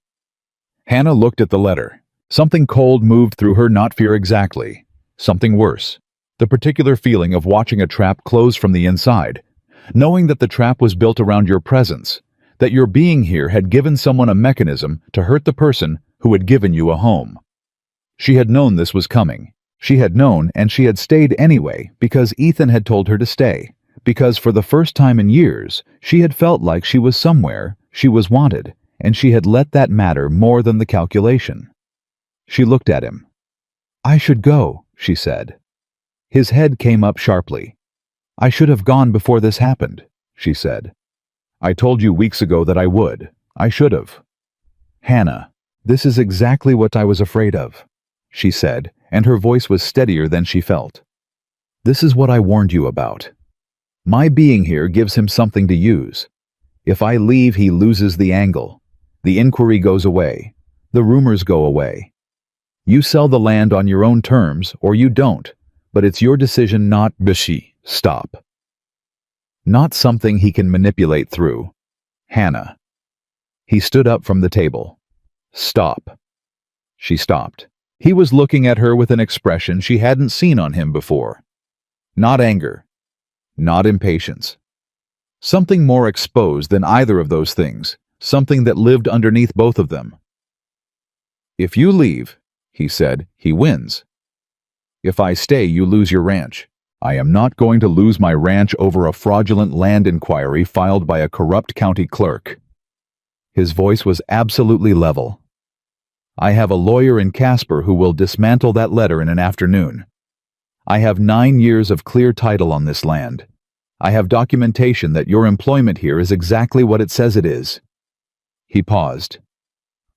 Hannah looked at the letter. Something cold moved through her, not fear exactly. Something worse. The particular feeling of watching a trap close from the inside, knowing that the trap was built around your presence, that your being here had given someone a mechanism to hurt the person who had given you a home. She had known this was coming. She had known, and she had stayed anyway because Ethan had told her to stay, because for the first time in years, she had felt like she was somewhere, she was wanted, and she had let that matter more than the calculation. She looked at him. "I should go," she said. His head came up sharply. "I should have gone before this happened," she said. "I told you weeks ago that I would. I should have." "Hannah, this is exactly what I was afraid of," she said, and her voice was steadier than she felt. "This is what I warned you about. My being here gives him something to use. If I leave, he loses the angle. The inquiry goes away. The rumors go away. You sell the land on your own terms, or you don't, but it's your decision, not Bishi. Stop. Not something he can manipulate through. Hannah." He stood up from the table. "Stop." She stopped. He was looking at her with an expression she hadn't seen on him before. Not anger. Not impatience. Something more exposed than either of those things, something that lived underneath both of them. "If you leave," he said, "he wins. If I stay, you lose your ranch. I am not going to lose my ranch over a fraudulent land inquiry filed by a corrupt county clerk." His voice was absolutely level. "I have a lawyer in Casper who will dismantle that letter in an afternoon. I have 9 years of clear title on this land. I have documentation that your employment here is exactly what it says it is." He paused.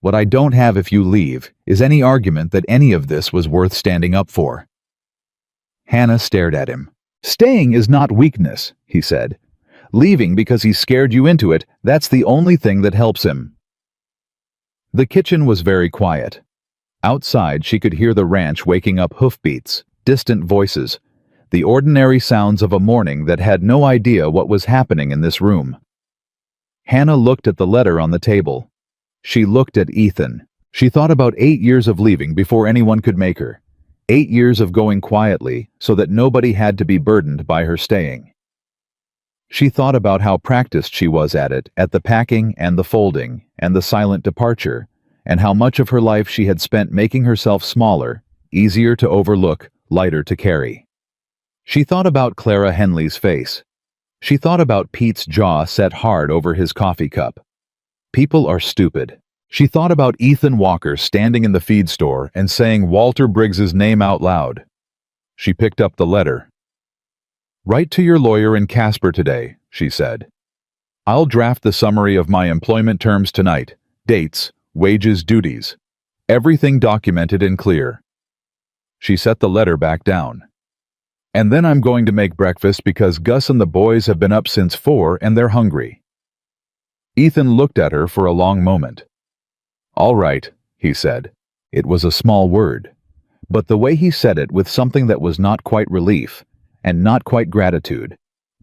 "What I don't have if you leave is any argument that any of this was worth standing up for." Hannah stared at him. "Staying is not weakness," he said. "Leaving because he scared you into it, that's the only thing that helps him." The kitchen was very quiet. Outside, she could hear the ranch waking up hoofbeats, distant voices, the ordinary sounds of a morning that had no idea what was happening in this room. Hannah looked at the letter on the table. She looked at Ethan. She thought about 8 years of leaving before anyone could make her. 8 years of going quietly so that nobody had to be burdened by her staying. She thought about how practiced she was at it, at the packing and the folding and the silent departure, and how much of her life she had spent making herself smaller, easier to overlook, lighter to carry. She thought about Clara Henley's face. She thought about Pete's jaw set hard over his coffee cup. People are stupid. She thought about Ethan Walker standing in the feed store and saying Walter Briggs's name out loud. She picked up the letter. "Write to your lawyer in Casper today," she said. "I'll draft the summary of my employment terms tonight. Dates, wages, duties. Everything documented and clear." She set the letter back down. "And then I'm going to make breakfast because Gus and the boys have been up since 4 and they're hungry." Ethan looked at her for a long moment. "All right," he said. It was a small word, but the way he said it with something that was not quite relief, and not quite gratitude,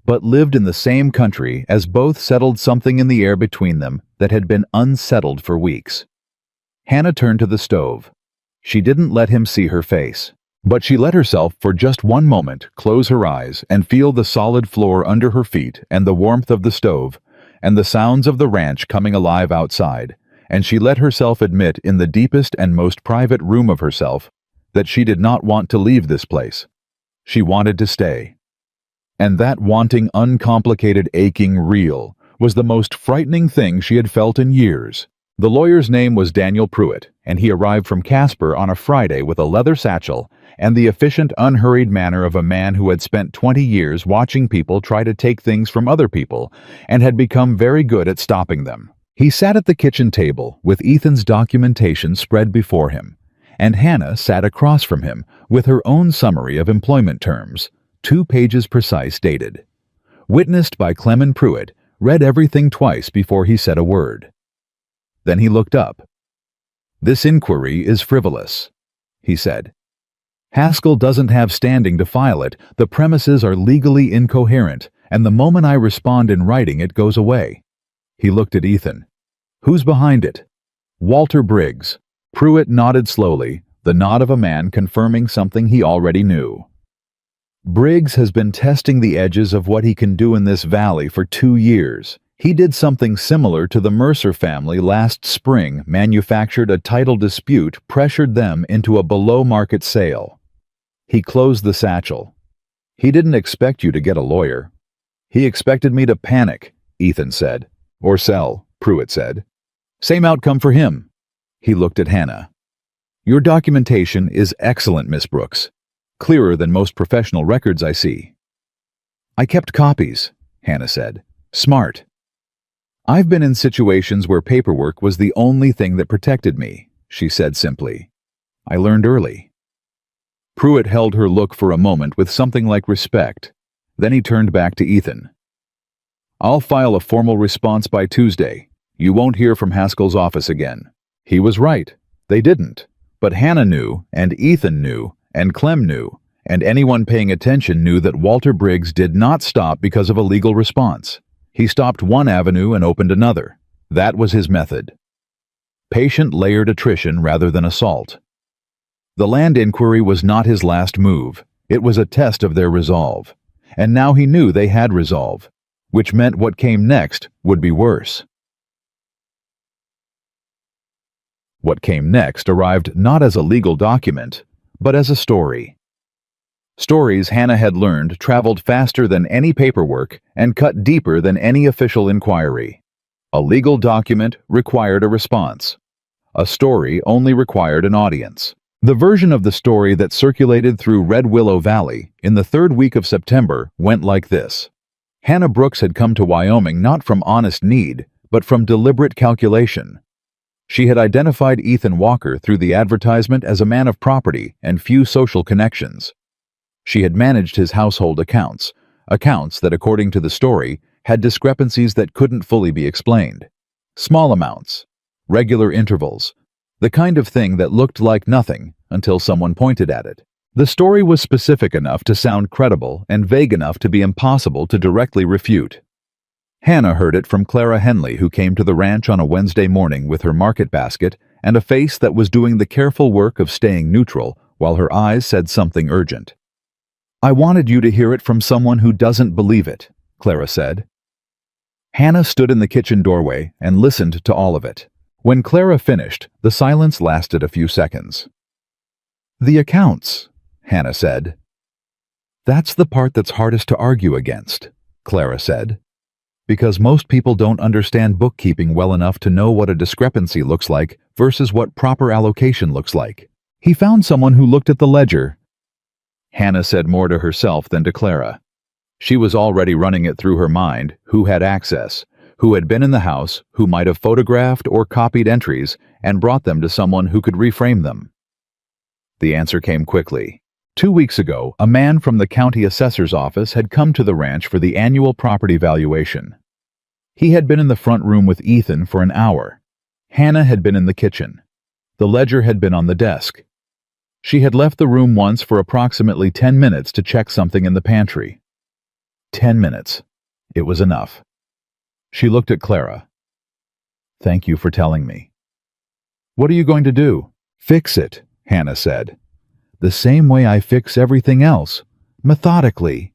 but lived in the same country as both settled something in the air between them that had been unsettled for weeks. Hannah turned to the stove. She didn't let him see her face, but she let herself for just one moment close her eyes and feel the solid floor under her feet and the warmth of the stove and the sounds of the ranch coming alive outside, and she let herself admit in the deepest and most private room of herself that she did not want to leave this place. She wanted to stay. And that wanting, uncomplicated, aching real was the most frightening thing she had felt in years. The lawyer's name was Daniel Pruitt, and he arrived from Casper on a Friday with a leather satchel and the efficient, unhurried manner of a man who had spent 20 years watching people try to take things from other people and had become very good at stopping them. He sat at the kitchen table with Ethan's documentation spread before him, and Hannah sat across from him with her own summary of employment terms, 2 pages precise dated. Witnessed by Clement Pruitt, read everything twice before he said a word. Then he looked up. "This inquiry is frivolous," he said. "Haskell doesn't have standing to file it. The premises are legally incoherent, and the moment I respond in writing it goes away." He looked at Ethan. "Who's behind it?" "Walter Briggs." Pruitt nodded slowly, the nod of a man confirming something he already knew. "Briggs has been testing the edges of what he can do in this valley for 2 years. He did something similar to the Mercer family last spring, manufactured a title dispute, pressured them into a below-market sale. He closed the satchel. He didn't expect you to get a lawyer. He expected me to panic, Ethan said. Or sell, Pruitt said. Same outcome for him. He looked at Hannah. Your documentation is excellent, Miss Brooks. Clearer than most professional records I see. I kept copies, Hannah said. Smart. I've been in situations where paperwork was the only thing that protected me, she said simply. I learned early. Pruitt held her look for a moment with something like respect. Then he turned back to Ethan. I'll file a formal response by Tuesday. You won't hear from Haskell's office again. He was right. They didn't. But Hannah knew, and Ethan knew, and Clem knew, and anyone paying attention knew that Walter Briggs did not stop because of a legal response. He stopped one avenue and opened another. That was his method. Patient layered attrition rather than assault. The land inquiry was not his last move. It was a test of their resolve. And now he knew they had resolve, which meant what came next would be worse. What came next arrived not as a legal document, but as a story. Stories Hannah had learned traveled faster than any paperwork and cut deeper than any official inquiry. A legal document required a response. A story only required an audience. The version of the story that circulated through Red Willow Valley in the third week of September went like this. Hannah Brooks had come to Wyoming not from honest need, but from deliberate calculation. She had identified Ethan Walker through the advertisement as a man of property and few social connections. She had managed his household accounts that, according to the story, had discrepancies that couldn't fully be explained. Small amounts, regular intervals, the kind of thing that looked like nothing until someone pointed at it. The story was specific enough to sound credible and vague enough to be impossible to directly refute. Hannah heard it from Clara Henley, who came to the ranch on a Wednesday morning with her market basket and a face that was doing the careful work of staying neutral while her eyes said something urgent. I wanted you to hear it from someone who doesn't believe it, Clara said. Hannah stood in the kitchen doorway and listened to all of it. When Clara finished, the silence lasted a few seconds. The accounts, Hannah said. That's the part that's hardest to argue against, Clara said. Because most people don't understand bookkeeping well enough to know what a discrepancy looks like versus what proper allocation looks like. He found someone who looked at the ledger. Hannah said more to herself than to Clara. She was already running it through her mind who had access, who had been in the house, who might have photographed or copied entries and brought them to someone who could reframe them. The answer came quickly. 2 weeks ago, a man from the county assessor's office had come to the ranch for the annual property valuation. He had been in the front room with Ethan for an hour. Hannah had been in the kitchen. The ledger had been on the desk. She had left the room once for approximately 10 minutes to check something in the pantry. 10 minutes. It was enough. She looked at Clara. Thank you for telling me. What are you going to do? Fix it, Hannah said. The same way I fix everything else, methodically.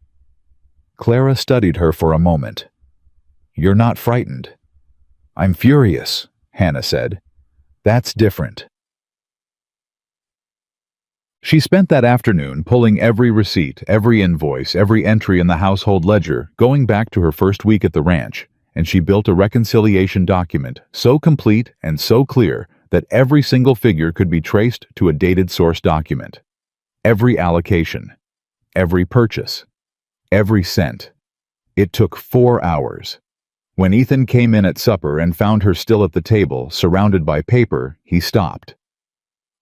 Clara studied her for a moment. You're not frightened. I'm furious, Hannah said. That's different. She spent that afternoon pulling every receipt, every invoice, every entry in the household ledger, going back to her first week at the ranch, and she built a reconciliation document so complete and so clear that every single figure could be traced to a dated source document. Every allocation, every purchase, every cent. It took 4 hours. When Ethan came in at supper and found her still at the table, surrounded by paper, he stopped.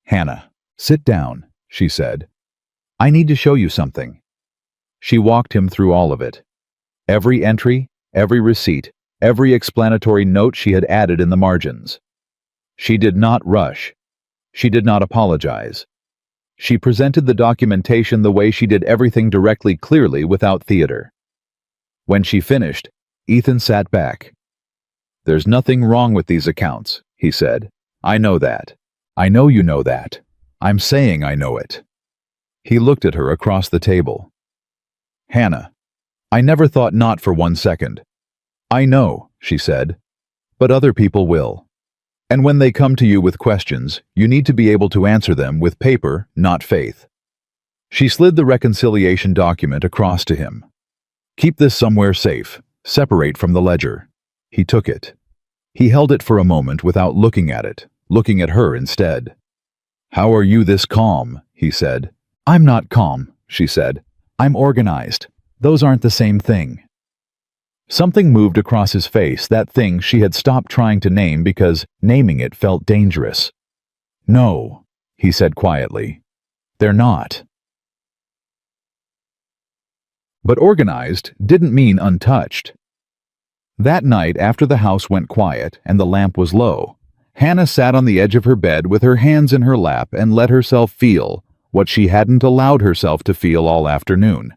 Hannah, sit down, she said. I need to show you something. She walked him through all of it. Every entry, every receipt, every explanatory note she had added in the margins. She did not rush. She did not apologize. She presented the documentation the way she did everything directly, clearly, without theater. When she finished, Ethan sat back. There's nothing wrong with these accounts, he said. I know that. I know you know that. I'm saying I know it. He looked at her across the table. Hannah, I never thought not for 1 second. I know, she said, but other people will. And when they come to you with questions, you need to be able to answer them with paper, not faith. She slid the reconciliation document across to him. "Keep this somewhere safe. Separate from the ledger." He took it. He held it for a moment without looking at it, looking at her instead. "How are you this calm?" he said. "I'm not calm," she said. "I'm organized. Those aren't the same thing." Something moved across his face, that thing she had stopped trying to name because naming it felt dangerous. "No," he said quietly. "They're not." But organized didn't mean untouched. That night, after the house went quiet and the lamp was low, Hannah sat on the edge of her bed with her hands in her lap and let herself feel what she hadn't allowed herself to feel all afternoon.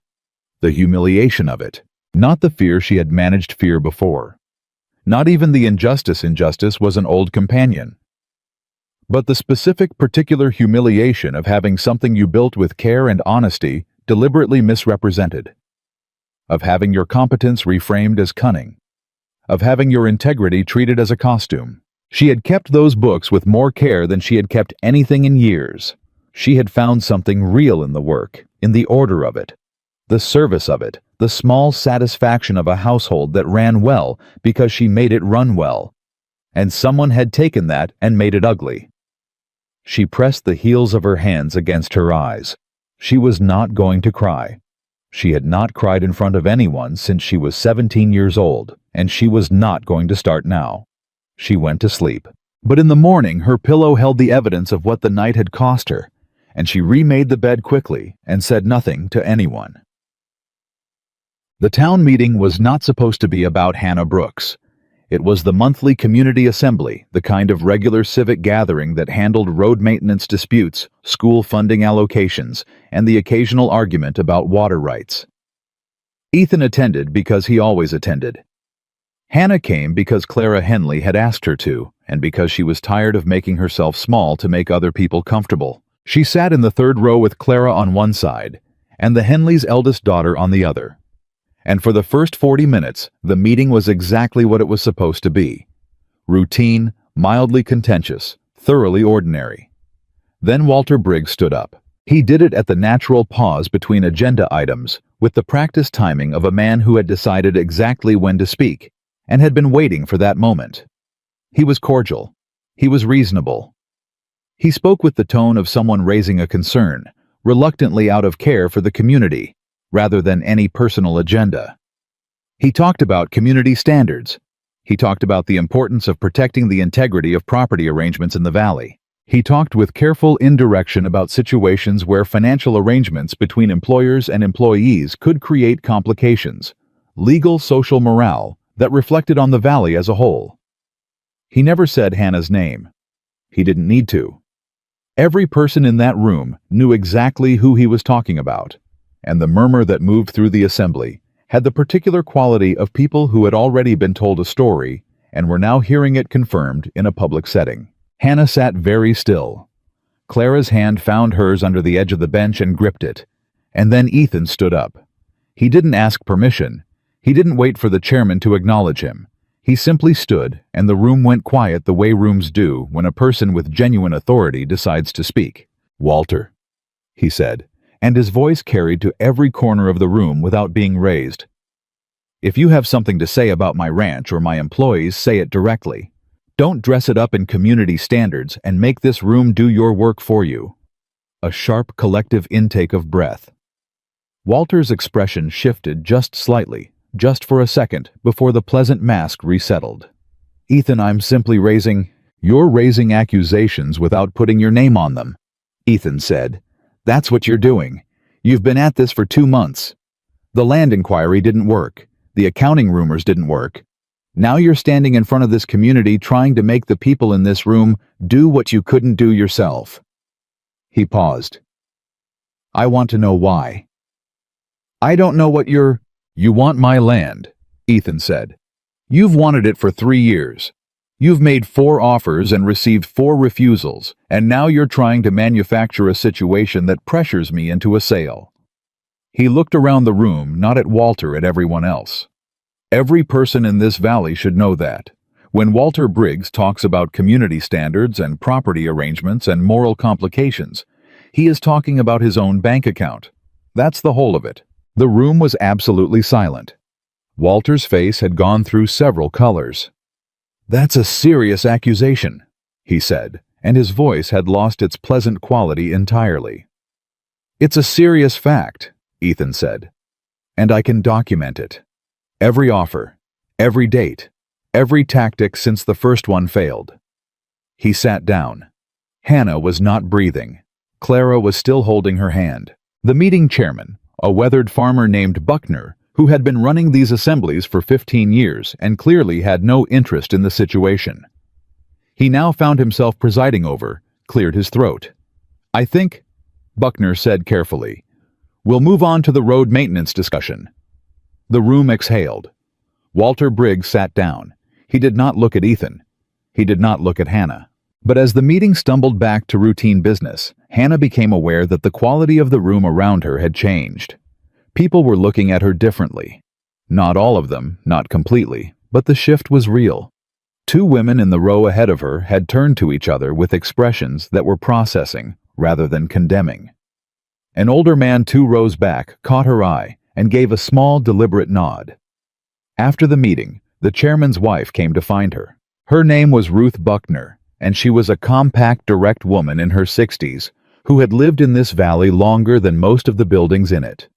The humiliation of it, not the fear she had managed fear before. Not even the injustice was an old companion. But the specific, particular humiliation of having something you built with care and honesty deliberately misrepresented. Of having your competence reframed as cunning. Of having your integrity treated as a costume. She had kept those books with more care than she had kept anything in years. She had found something real in the work, in the order of it, the service of it, the small satisfaction of a household that ran well because she made it run well. And someone had taken that and made it ugly. She pressed the heels of her hands against her eyes. She was not going to cry. She had not cried in front of anyone since she was 17 years old, and she was not going to start now. She went to sleep. But in the morning, her pillow held the evidence of what the night had cost her, and she remade the bed quickly and said nothing to anyone. The town meeting was not supposed to be about Hannah Brooks. It was the monthly community assembly, the kind of regular civic gathering that handled road maintenance disputes, school funding allocations, and the occasional argument about water rights. Ethan attended because he always attended. Hannah came because Clara Henley had asked her to, and because she was tired of making herself small to make other people comfortable. She sat in the third row with Clara on one side, and the Henleys' eldest daughter on the other. And for the first 40 minutes, the meeting was exactly what it was supposed to be. Routine, mildly contentious, thoroughly ordinary. Then Walter Briggs stood up. He did it at the natural pause between agenda items, with the practiced timing of a man who had decided exactly when to speak, and had been waiting for that moment. He was cordial. He was reasonable. He spoke with the tone of someone raising a concern, reluctantly out of care for the community, rather than any personal agenda. He talked about community standards. He talked about the importance of protecting the integrity of property arrangements in the valley. He talked with careful indirection about situations where financial arrangements between employers and employees could create complications, legal social morale that reflected on the valley as a whole. He never said Hannah's name. He didn't need to. Every person in that room knew exactly who he was talking about, and the murmur that moved through the assembly had the particular quality of people who had already been told a story and were now hearing it confirmed in a public setting. Hannah sat very still. Clara's hand found hers under the edge of the bench and gripped it, and then Ethan stood up. He didn't ask permission. He didn't wait for the chairman to acknowledge him. He simply stood, and the room went quiet the way rooms do when a person with genuine authority decides to speak. "Walter," he said, and his voice carried to every corner of the room without being raised. "If you have something to say about my ranch or my employees, say it directly. Don't dress it up in community standards and make this room do your work for you." A sharp collective intake of breath. Walter's expression shifted just slightly, just for a second, before the pleasant mask resettled. "Ethan, I'm simply You're raising accusations without putting your name on them," Ethan said. "That's what you're doing. You've been at this for 2 months. The land inquiry didn't work. The accounting rumors didn't work. Now you're standing in front of this community trying to make the people in this room do what you couldn't do yourself." He paused. "I want to know why." "I don't know what You want my land," Ethan said. "You've wanted it for 3 years. You've made 4 offers and received 4 refusals, and now you're trying to manufacture a situation that pressures me into a sale." He looked around the room, not at Walter, at everyone else. Every person in this valley should know that. When Walter Briggs talks about community standards and property arrangements and moral complications, He is talking about his own bank account. That's the whole of it. The room was absolutely silent. Walter's face had gone through several colors. "That's a serious accusation," he said, and his voice had lost its pleasant quality entirely. "It's a serious fact," Ethan said, "and I can document it. Every offer, every date, every tactic since the first one failed." He sat down. Hannah was not breathing. Clara was still holding her hand. The meeting chairman, a weathered farmer named Buckner, who had been running these assemblies for 15 years and clearly had no interest in the situation. He now found himself presiding over, cleared his throat. "I think," Buckner said carefully, "we'll move on to the road maintenance discussion." The room exhaled. Walter Briggs sat down. He did not look at Ethan. He did not look at Hannah. But as the meeting stumbled back to routine business, Hannah became aware that the quality of the room around her had changed. People were looking at her differently. Not all of them, not completely, but the shift was real. Two women in the row ahead of her had turned to each other with expressions that were processing rather than condemning. An older man 2 rows back caught her eye and gave a small, deliberate nod. After the meeting, the chairman's wife came to find her. Her name was Ruth Buckner, and she was a compact, direct woman in her 60s who had lived in this valley longer than most of the buildings in it.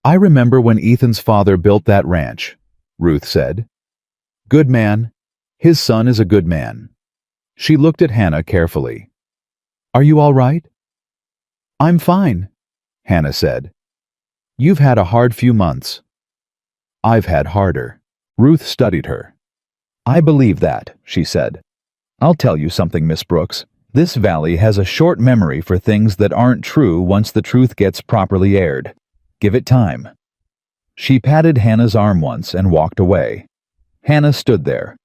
"I remember when Ethan's father built that ranch," Ruth said. "Good man. His son is a good man." She looked at Hannah carefully. "Are you all right?" "I'm fine," Hannah said. "You've had a hard few months." "I've had harder." Ruth studied her. "I believe that," she said. "I'll tell you something, Miss Brooks. This valley has a short memory for things that aren't true once the truth gets properly aired. Give it time." She patted Hannah's arm once and walked away. Hannah stood there.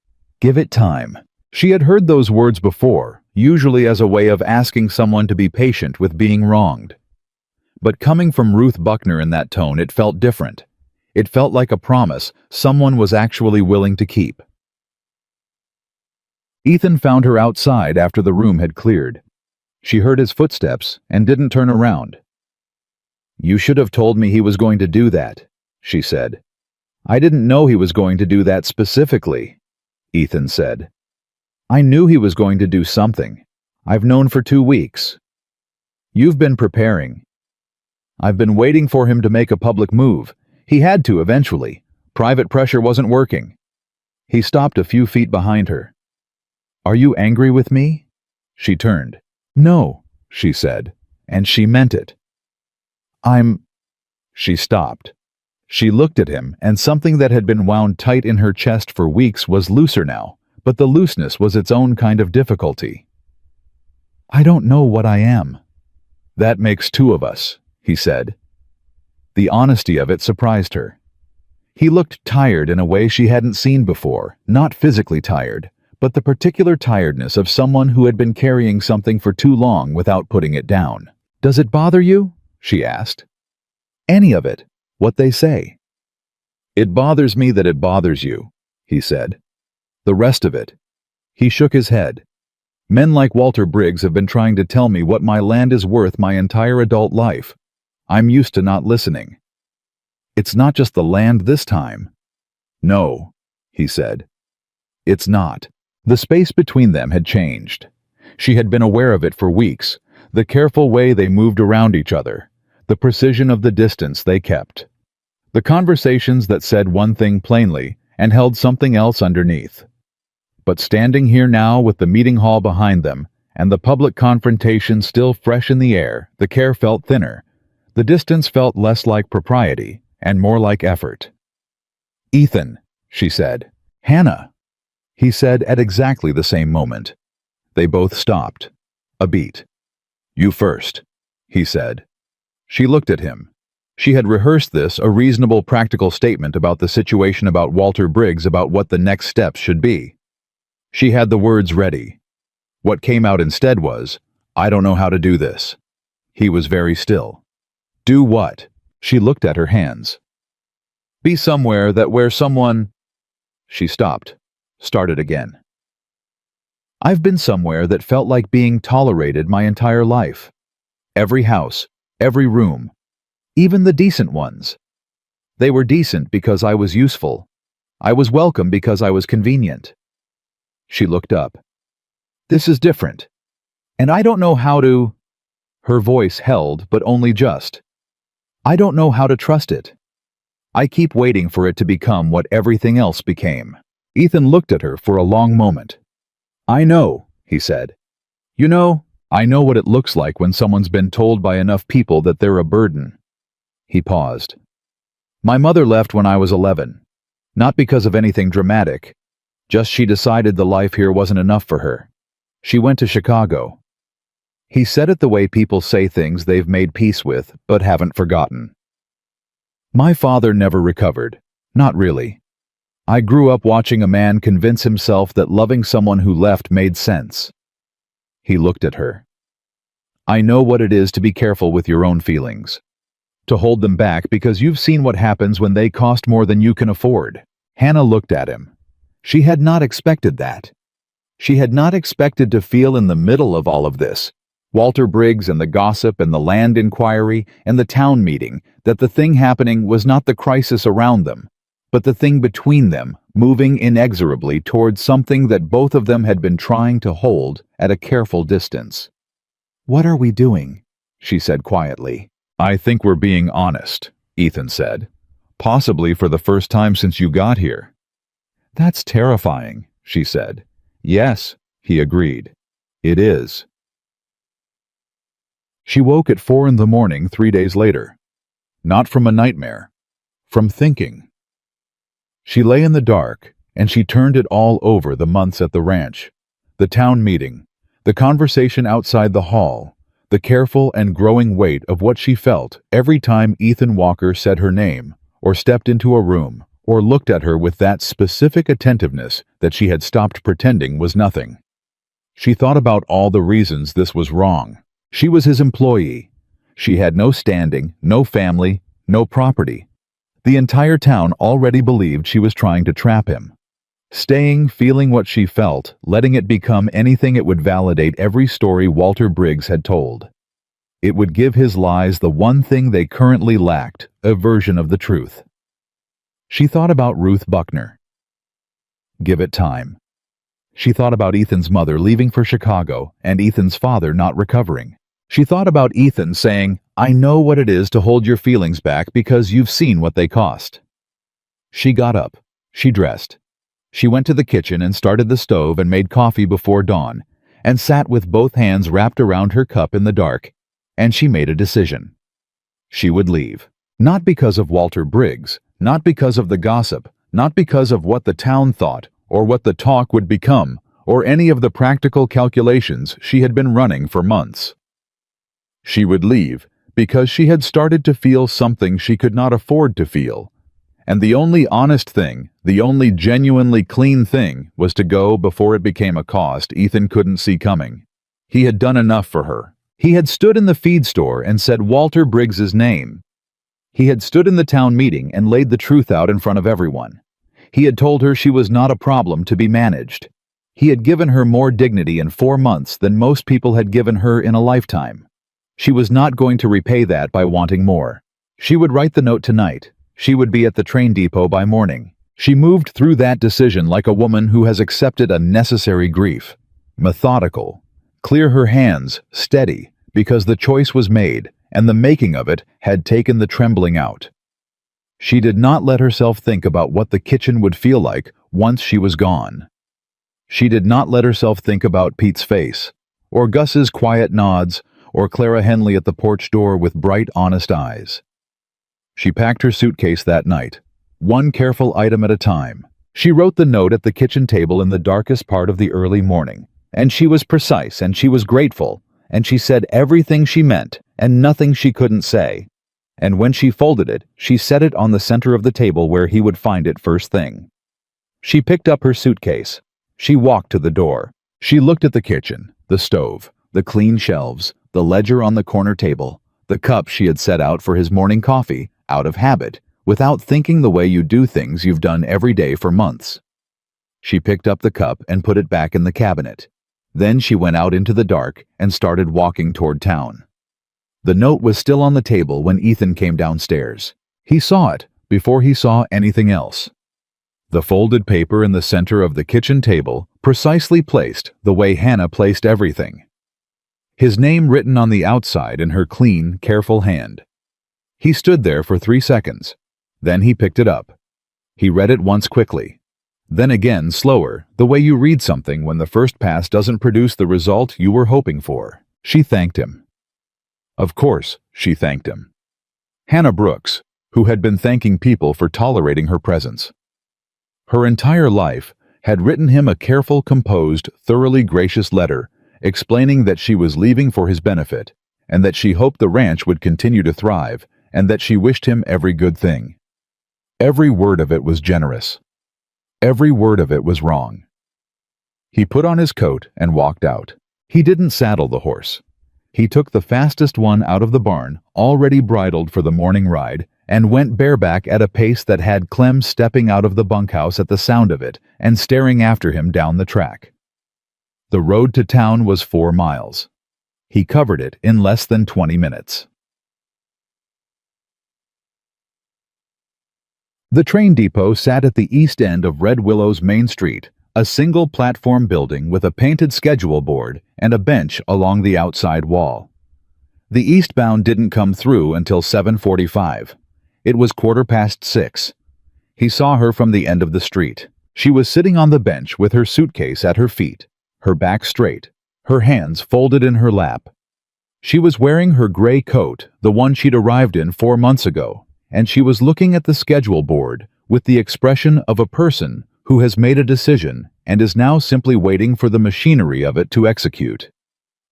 Give it time. She had heard those words before, usually as a way of asking someone to be patient with being wronged. But coming from Ruth Buckner in that tone, it felt different. It felt like a promise someone was actually willing to keep. Ethan found her outside after the room had cleared. She heard his footsteps and didn't turn around. "You should have told me he was going to do that," she said. "I didn't know he was going to do that specifically," Ethan said. "I knew he was going to do something. I've known for 2 weeks." "You've been preparing." "I've been waiting for him to make a public move. He had to eventually. Private pressure wasn't working." He stopped a few feet behind her. "Are you angry with me?" She turned. "No," she said, and she meant it. She stopped. She looked at him, and something that had been wound tight in her chest for weeks was looser now, but the looseness was its own kind of difficulty. "I don't know what I am." "That makes 2 of us," he said. The honesty of it surprised her. He looked tired in a way she hadn't seen before, not physically tired, but the particular tiredness of someone who had been carrying something for too long without putting it down. "Does it bother you?" she asked. "Any of it, what they say." "It bothers me that it bothers you," he said. "The rest of it." He shook his head. "Men like Walter Briggs have been trying to tell me what my land is worth my entire adult life. I'm used to not listening." "It's not just the land this time." "No," he said. "It's not." The space between them had changed. She had been aware of it for weeks, the careful way they moved around each other, the precision of the distance they kept. The conversations that said one thing plainly and held something else underneath. But standing here now with the meeting hall behind them and the public confrontation still fresh in the air, the care felt thinner. The distance felt less like propriety and more like effort. "Ethan," she said. "Hannah," he said at exactly the same moment. They both stopped. A beat. "You first," he said. She looked at him. She had rehearsed this, a reasonable, practical statement about the situation, about Walter Briggs, about what the next steps should be. She had the words ready. What came out instead was, "I don't know how to do this." He was very still. "Do what?" She looked at her hands. "Be somewhere that where someone—" She stopped, started again. "I've been somewhere that felt like being tolerated my entire life. every house, every room, even the decent ones. They were decent because I was useful. I was welcome because I was convenient. She looked up. This is different. And I don't know how to... Her voice held, but only just. I don't know how to trust it. I keep waiting for it to become what everything else became. Ethan looked at her for a long moment. I know, he said. You know, I know what it looks like when someone's been told by enough people that they're a burden. He paused. My mother left when I was 11. Not because of anything dramatic. Just she decided the life here wasn't enough for her. She went to Chicago. He said it the way people say things they've made peace with, but haven't forgotten. My father never recovered. Not really. I grew up watching a man convince himself that loving someone who left made sense. He looked at her. I know what it is to be careful with your own feelings. To hold them back because you've seen what happens when they cost more than you can afford. Hannah looked at him. She had not expected that. She had not expected to feel in the middle of all of this, Walter Briggs and the gossip and the land inquiry and the town meeting, that the thing happening was not the crisis around them, but the thing between them, moving inexorably towards something that both of them had been trying to hold at a careful distance. What are we doing? She said quietly. I think we're being honest, Ethan said. Possibly for the first time since you got here. That's terrifying, she said. Yes, he agreed. It is. She woke at 4 a.m. 3 days later. Not from a nightmare. From thinking. She lay in the dark, and she turned it all over the months at the ranch. The town meeting. The conversation outside the hall. The careful and growing weight of what she felt every time Ethan Walker said her name, or stepped into a room, or looked at her with that specific attentiveness that she had stopped pretending was nothing. She thought about all the reasons this was wrong. She was his employee. She had no standing, no family, no property. The entire town already believed she was trying to trap him. Staying, feeling what she felt, letting it become anything it would validate every story Walter Briggs had told. It would give his lies the one thing they currently lacked, a version of the truth. She thought about Ruth Buckner. Give it time. She thought about Ethan's mother leaving for Chicago and Ethan's father not recovering. She thought about Ethan saying, I know what it is to hold your feelings back because you've seen what they cost. She got up. She dressed. She went to the kitchen and started the stove and made coffee before dawn, and sat with both hands wrapped around her cup in the dark, and she made a decision. She would leave. Not because of Walter Briggs, not because of the gossip, not because of what the town thought, or what the talk would become, or any of the practical calculations she had been running for months. She would leave because she had started to feel something she could not afford to feel. And the only honest thing, the only genuinely clean thing, was to go before it became a cost Ethan couldn't see coming. He had done enough for her. He had stood in the feed store and said Walter Briggs's name. He had stood in the town meeting and laid the truth out in front of everyone. He had told her she was not a problem to be managed. He had given her more dignity in 4 months than most people had given her in a lifetime. She was not going to repay that by wanting more. She would write the note tonight. She would be at the train depot by morning. She moved through that decision like a woman who has accepted a necessary grief. Methodical. Clear her hands, steady, because the choice was made, and the making of it had taken the trembling out. She did not let herself think about what the kitchen would feel like once she was gone. She did not let herself think about Pete's face, or Gus's quiet nods, or Clara Henley at the porch door with bright, honest eyes. She packed her suitcase that night, one careful item at a time. She wrote the note at the kitchen table in the darkest part of the early morning, and she was precise and she was grateful, and she said everything she meant and nothing she couldn't say. And when she folded it, she set it on the center of the table where he would find it first thing. She picked up her suitcase. She walked to the door. She looked at the kitchen, the stove, the clean shelves, the ledger on the corner table, the cup she had set out for his morning coffee, out of habit, without thinking the way you do things you've done every day for months. She picked up the cup and put it back in the cabinet. Then she went out into the dark and started walking toward town. The note was still on the table when Ethan came downstairs. He saw it before he saw anything else. The folded paper in the center of the kitchen table, precisely placed the way Hannah placed everything. His name written on the outside in her clean, careful hand. He stood there for 3 seconds. Then he picked it up. He read it once quickly. Then again slower, the way you read something when the first pass doesn't produce the result you were hoping for. She thanked him. Of course, she thanked him. Hannah Brooks, who had been thanking people for tolerating her presence. Her entire life had written him a careful, composed, thoroughly gracious letter, explaining that she was leaving for his benefit, and that she hoped the ranch would continue to thrive, and that she wished him every good thing. Every word of it was generous. Every word of it was wrong. He put on his coat and walked out. He didn't saddle the horse. He took the fastest one out of the barn, already bridled for the morning ride, and went bareback at a pace that had Clem stepping out of the bunkhouse at the sound of it and staring after him down the track. The road to town was 4 miles. He covered it in less than 20 minutes. The train depot sat at the east end of Red Willow's Main Street, a single platform building with a painted schedule board and a bench along the outside wall. The eastbound didn't come through until 7:45. It was 6:15. He saw her from the end of the street. She was sitting on the bench with her suitcase at her feet, her back straight, her hands folded in her lap. She was wearing her gray coat, the one she'd arrived in 4 months ago, and she was looking at the schedule board with the expression of a person who has made a decision and is now simply waiting for the machinery of it to execute.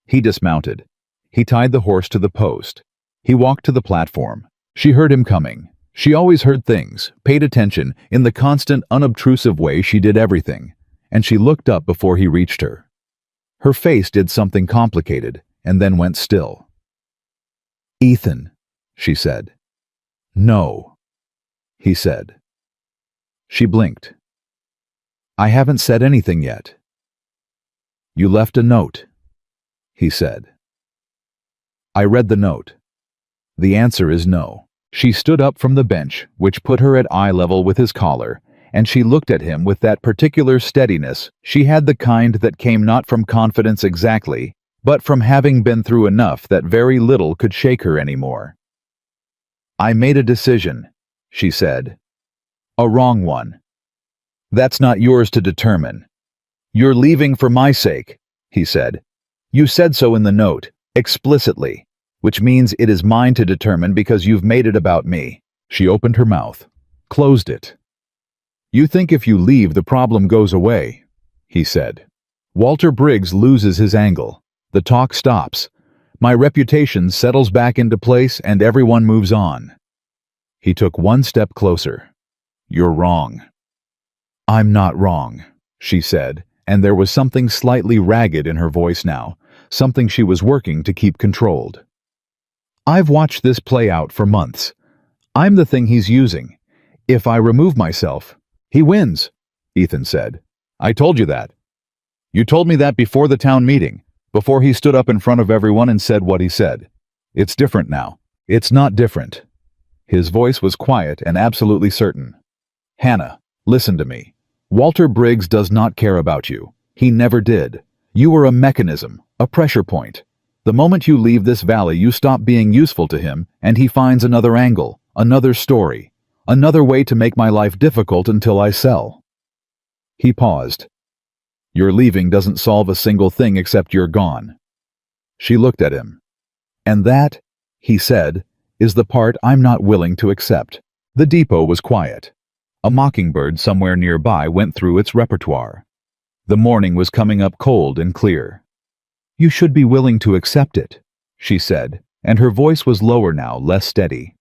He dismounted. He tied the horse to the post. He walked to the platform. She heard him coming. She always heard things, paid attention in the constant, unobtrusive way she did everything, and she looked up before he reached her. Her face did something complicated and then went still. "Ethan," she said. "No," he said. She blinked. "I haven't said anything yet." "You left a note," he said. "I read the note. The answer is no." She stood up from the bench, which put her at eye level with his collar, and she looked at him with that particular steadiness. She had the kind that came not from confidence exactly, but from having been through enough that very little could shake her anymore. "I made a decision," she said. "A wrong one. That's not yours to determine. You're leaving for my sake," he said. "You said so in the note, explicitly, which means it is mine to determine because you've made it about me." She opened her mouth, closed it. "You think if you leave the problem goes away," he said. "Walter Briggs loses his angle. The talk stops. My reputation settles back into place and everyone moves on." He took one step closer. "You're wrong." "I'm not wrong," she said, and there was something slightly ragged in her voice now, something she was working to keep controlled. "I've watched this play out for months. I'm the thing he's using. If I remove myself, he wins," Ethan said. "I told you that. You told me that before the town meeting, before he stood up in front of everyone and said what he said. It's different now." "It's not different." His voice was quiet and absolutely certain. "Hannah, listen to me. Walter Briggs does not care about you. He never did. You were a mechanism, a pressure point. The moment you leave this valley, you stop being useful to him, and he finds another angle, another story, another way to make my life difficult until I sell." He paused. "Your leaving doesn't solve a single thing except you're gone." She looked at him. "And that," he said, "is the part I'm not willing to accept." The depot was quiet. A mockingbird somewhere nearby went through its repertoire. The morning was coming up cold and clear. "You should be willing to accept it," she said, and her voice was lower now, less steady.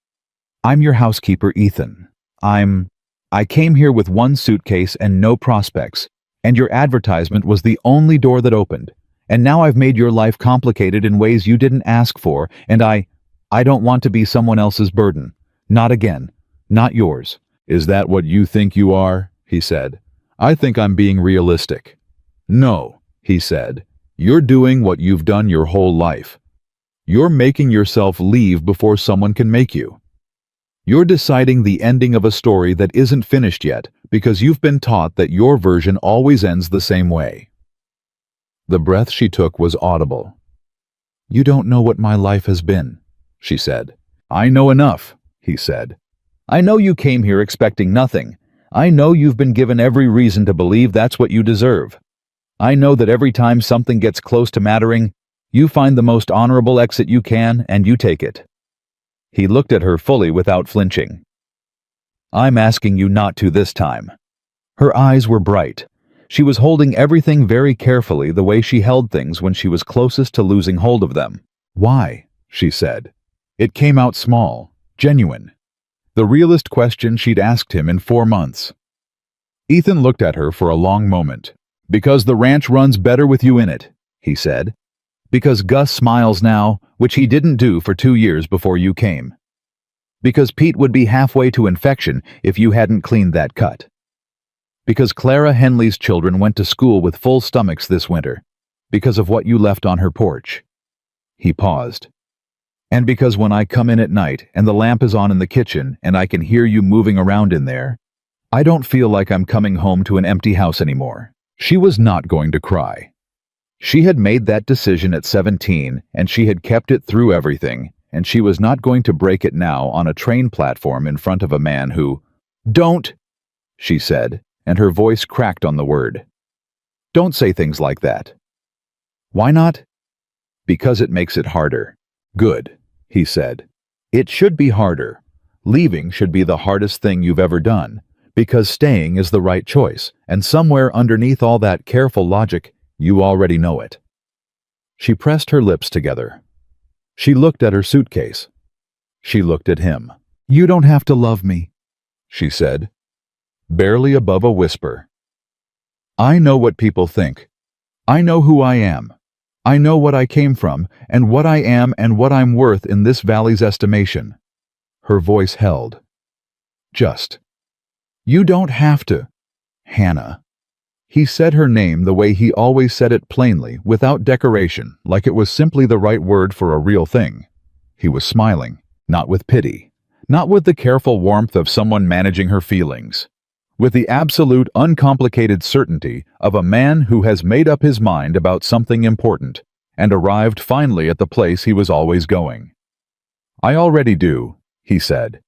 "I'm your housekeeper, Ethan. I came here with one suitcase and no prospects, and your advertisement was the only door that opened. And now I've made your life complicated in ways you didn't ask for, and I don't want to be someone else's burden. Not again. Not yours." "Is that what you think you are?" he said. "I think I'm being realistic." "No," he said. "You're doing what you've done your whole life. You're making yourself leave before someone can make you. You're deciding the ending of a story that isn't finished yet because you've been taught that your version always ends the same way. The breath she took was audible. You don't know what my life has been, she said. I know enough, he said. I know you came here expecting nothing. I know you've been given every reason to believe that's what you deserve. I know that every time something gets close to mattering, you find the most honorable exit you can and you take it. He looked at her fully without flinching. I'm asking you not to this time. Her eyes were bright. She was holding everything very carefully the way she held things when she was closest to losing hold of them. Why? She said. It came out small, genuine. The realest question she'd asked him in 4 months. Ethan looked at her for a long moment. Because the ranch runs better with you in it, he said. Because Gus smiles now, which he didn't do for 2 years before you came. Because Pete would be halfway to infection if you hadn't cleaned that cut. Because Clara Henley's children went to school with full stomachs this winter. Because of what you left on her porch. He paused. And because when I come in at night and the lamp is on in the kitchen and I can hear you moving around in there, I don't feel like I'm coming home to an empty house anymore. She was not going to cry. She had made that decision at 17 and she had kept it through everything, and she was not going to break it now on a train platform in front of a man who... Don't, she said, and her voice cracked on the word. Don't say things like that. Why not? Because it makes it harder. Good, he said. It should be harder. Leaving should be the hardest thing you've ever done, because staying is the right choice, and somewhere underneath all that careful logic, you already know it. She pressed her lips together. She looked at her suitcase. She looked at him. You don't have to love me, she said, barely above a whisper. I know what people think. I know who I am. I know what I came from, and what I am and what I'm worth in this valley's estimation. Her voice held. Just. You don't have to, Hannah. He said her name the way he always said it, plainly, without decoration, like it was simply the right word for a real thing. He was smiling, not with pity, not with the careful warmth of someone managing her feelings, with the absolute, uncomplicated certainty of a man who has made up his mind about something important and arrived finally at the place he was always going. I already do, he said.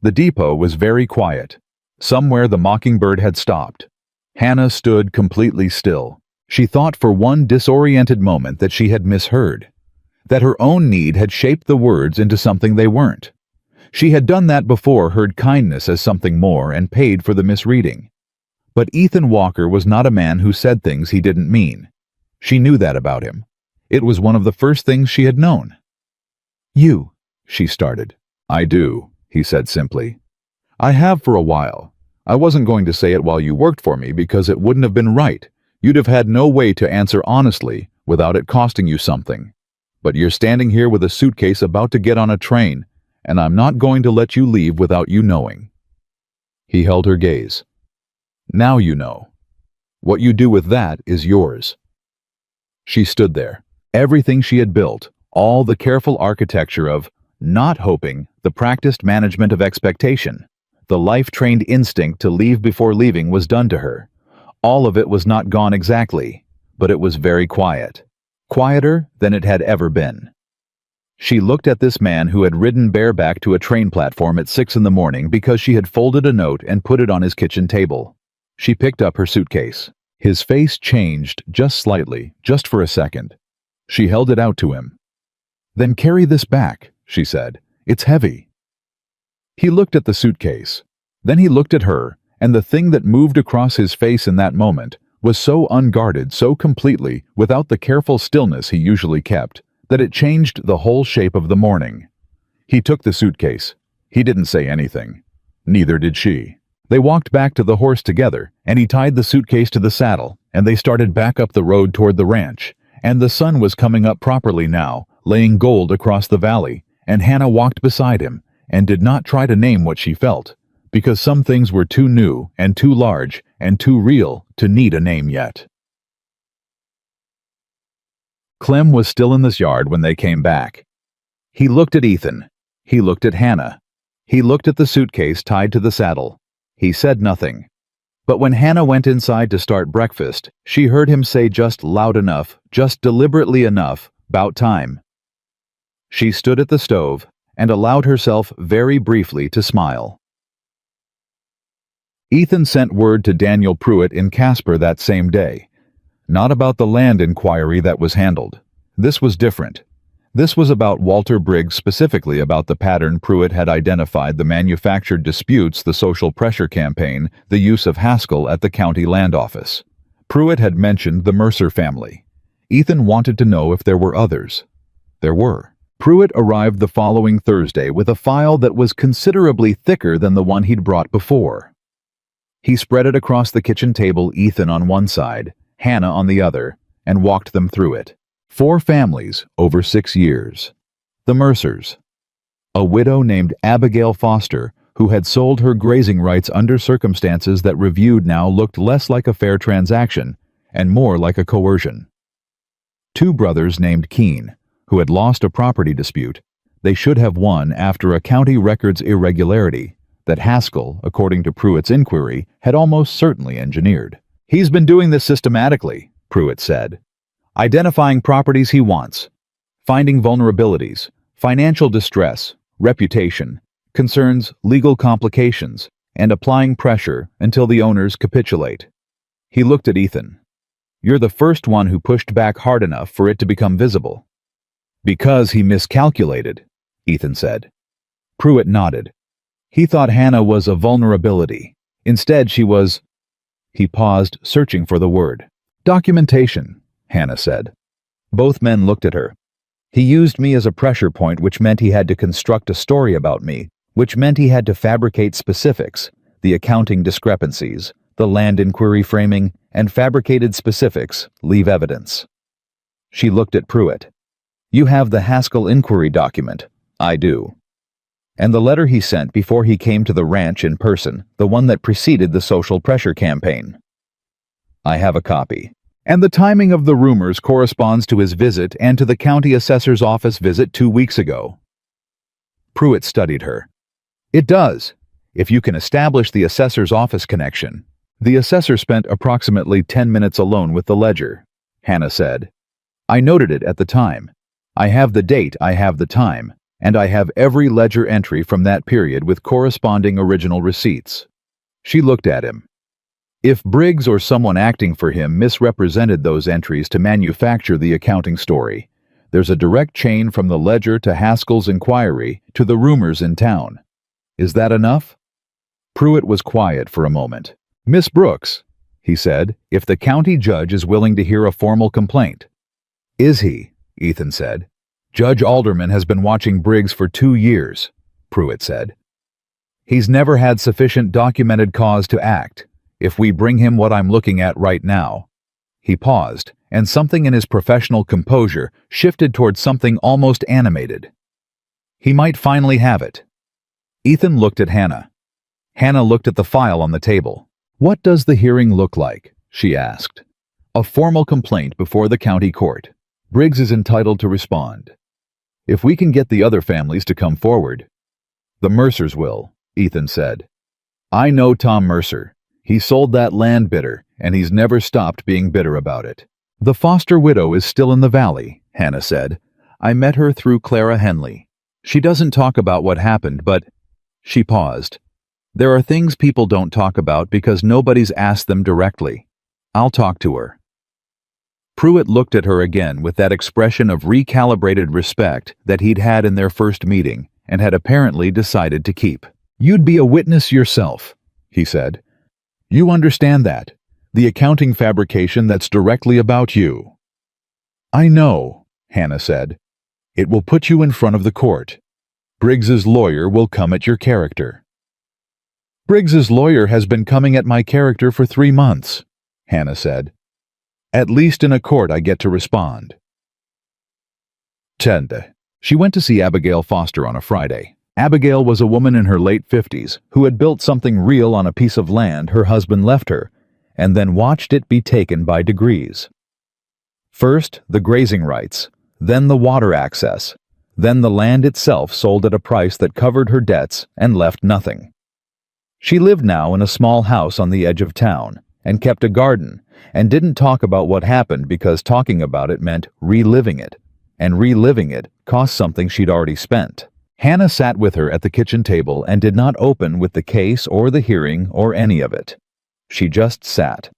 The depot was very quiet. Somewhere the mockingbird had stopped. Hannah stood completely still. She thought for one disoriented moment that she had misheard, that her own need had shaped the words into something they weren't. She had done that before, heard kindness as something more, and paid for the misreading. But Ethan Walker was not a man who said things he didn't mean. She knew that about him. It was one of the first things she had known. You, she started. I do, he said simply. I have for a while. I wasn't going to say it while you worked for me because it wouldn't have been right. You'd have had no way to answer honestly without it costing you something. But you're standing here with a suitcase about to get on a train, and I'm not going to let you leave without you knowing. He held her gaze. Now you know. What you do with that is yours. She stood there. Everything she had built, all the careful architecture of not hoping, the practiced management of expectation, the life-trained instinct to leave before leaving was done to her. All of it was not gone exactly, but it was very quiet. Quieter than it had ever been. She looked at this man who had ridden bareback to a train platform at 6 in the morning because she had folded a note and put it on his kitchen table. She picked up her suitcase. His face changed just slightly, just for a second. She held it out to him. Then carry this back, she said. It's heavy. He looked at the suitcase. Then he looked at her, and the thing that moved across his face in that moment was so unguarded, so completely, without the careful stillness he usually kept, that it changed the whole shape of the morning. He took the suitcase. He didn't say anything. Neither did she. They walked back to the horse together, and he tied the suitcase to the saddle, and they started back up the road toward the ranch, and the sun was coming up properly now, laying gold across the valley, and Hannah walked beside him, and did not try to name what she felt, because some things were too new and too large and too real to need a name yet. Clem was still in this yard when they came back. He looked at Ethan. He looked at Hannah. He looked at the suitcase tied to the saddle. He said nothing. But when Hannah went inside to start breakfast, she heard him say just loud enough, just deliberately enough, "'Bout time." She stood at the stove and allowed herself very briefly to smile. Ethan sent word to Daniel Pruitt in Casper that same day. Not about the land inquiry that was handled. This was different. This was about Walter Briggs, specifically about the pattern Pruitt had identified, the manufactured disputes, the social pressure campaign, the use of Haskell at the county land office. Pruitt had mentioned the Mercer family. Ethan wanted to know if there were others. There were. Pruitt arrived the following Thursday with a file that was considerably thicker than the one he'd brought before. He spread it across the kitchen table, Ethan on one side, Hannah on the other, and walked them through it. 4 families over 6 years. The Mercers. A widow named Abigail Foster, who had sold her grazing rights under circumstances that reviewed now looked less like a fair transaction and more like a coercion. 2 brothers named Keene, who had lost a property dispute they should have won after a county records irregularity that Haskell, according to Pruitt's inquiry, had almost certainly engineered. "He's been doing this systematically," Pruitt said. "Identifying properties he wants, finding vulnerabilities, financial distress, reputation, concerns, legal complications, and applying pressure until the owners capitulate." He looked at Ethan. "You're the first one who pushed back hard enough for it to become visible." "Because he miscalculated," Ethan said. Pruitt nodded. He thought Hannah was a vulnerability. Instead, she was... He paused, searching for the word. "Documentation," Hannah said. Both men looked at her. "He used me as a pressure point, which meant he had to construct a story about me, which meant he had to fabricate specifics, the accounting discrepancies, the land inquiry framing, and fabricated specifics leave evidence." She looked at Pruitt. "You have the Haskell inquiry document." "I do." "And the letter he sent before he came to the ranch in person, the one that preceded the social pressure campaign." "I have a copy." "And the timing of the rumors corresponds to his visit and to the county assessor's office visit 2 weeks ago." Pruitt studied her. "It does, if you can establish the assessor's office connection." "The assessor spent approximately 10 minutes alone with the ledger," Hannah said. "I noted it at the time. I have the date, I have the time, and I have every ledger entry from that period with corresponding original receipts." She looked at him. "If Briggs or someone acting for him misrepresented those entries to manufacture the accounting story, there's a direct chain from the ledger to Haskell's inquiry to the rumors in town. Is that enough?" Pruitt was quiet for a moment. "Miss Brooks," he said, "if the county judge is willing to hear a formal complaint." "Is he?" Ethan said. "Judge Alderman has been watching Briggs for 2 years," Pruitt said. "He's never had sufficient documented cause to act. If we bring him what I'm looking at right now..." He paused, and something in his professional composure shifted towards something almost animated. "He might finally have it." Ethan looked at Hannah. Hannah looked at the file on the table. "What does the hearing look like?" she asked. "A formal complaint before the county court. Briggs is entitled to respond. If we can get the other families to come forward..." "The Mercers will," Ethan said. "I know Tom Mercer. He sold that land bitter, and he's never stopped being bitter about it." "The Foster widow is still in the valley," Hannah said. "I met her through Clara Henley. She doesn't talk about what happened, but..." She paused. "There are things people don't talk about because nobody's asked them directly. I'll talk to her." Pruitt looked at her again with that expression of recalibrated respect that he'd had in their first meeting and had apparently decided to keep. "You'd be a witness yourself," he said. "You understand that. The accounting fabrication that's directly about you." "I know," Hannah said. "It will put you in front of the court. Briggs's lawyer will come at your character." "Briggs's lawyer has been coming at my character for 3 months," Hannah said. "At least in a court I get to respond." 10. She went to see Abigail Foster on a Friday. Abigail was a woman in her late 50s who had built something real on a piece of land her husband left her, and then watched it be taken by degrees. First, the grazing rights, then the water access, Then the land itself sold at a price that covered her debts and left nothing. She lived now in a small house on the edge of town, and kept a garden, and didn't talk about what happened because talking about it meant reliving it, and reliving it cost something she'd already spent. Hannah sat with her at the kitchen table and did not open with the case or the hearing or any of it. She just sat.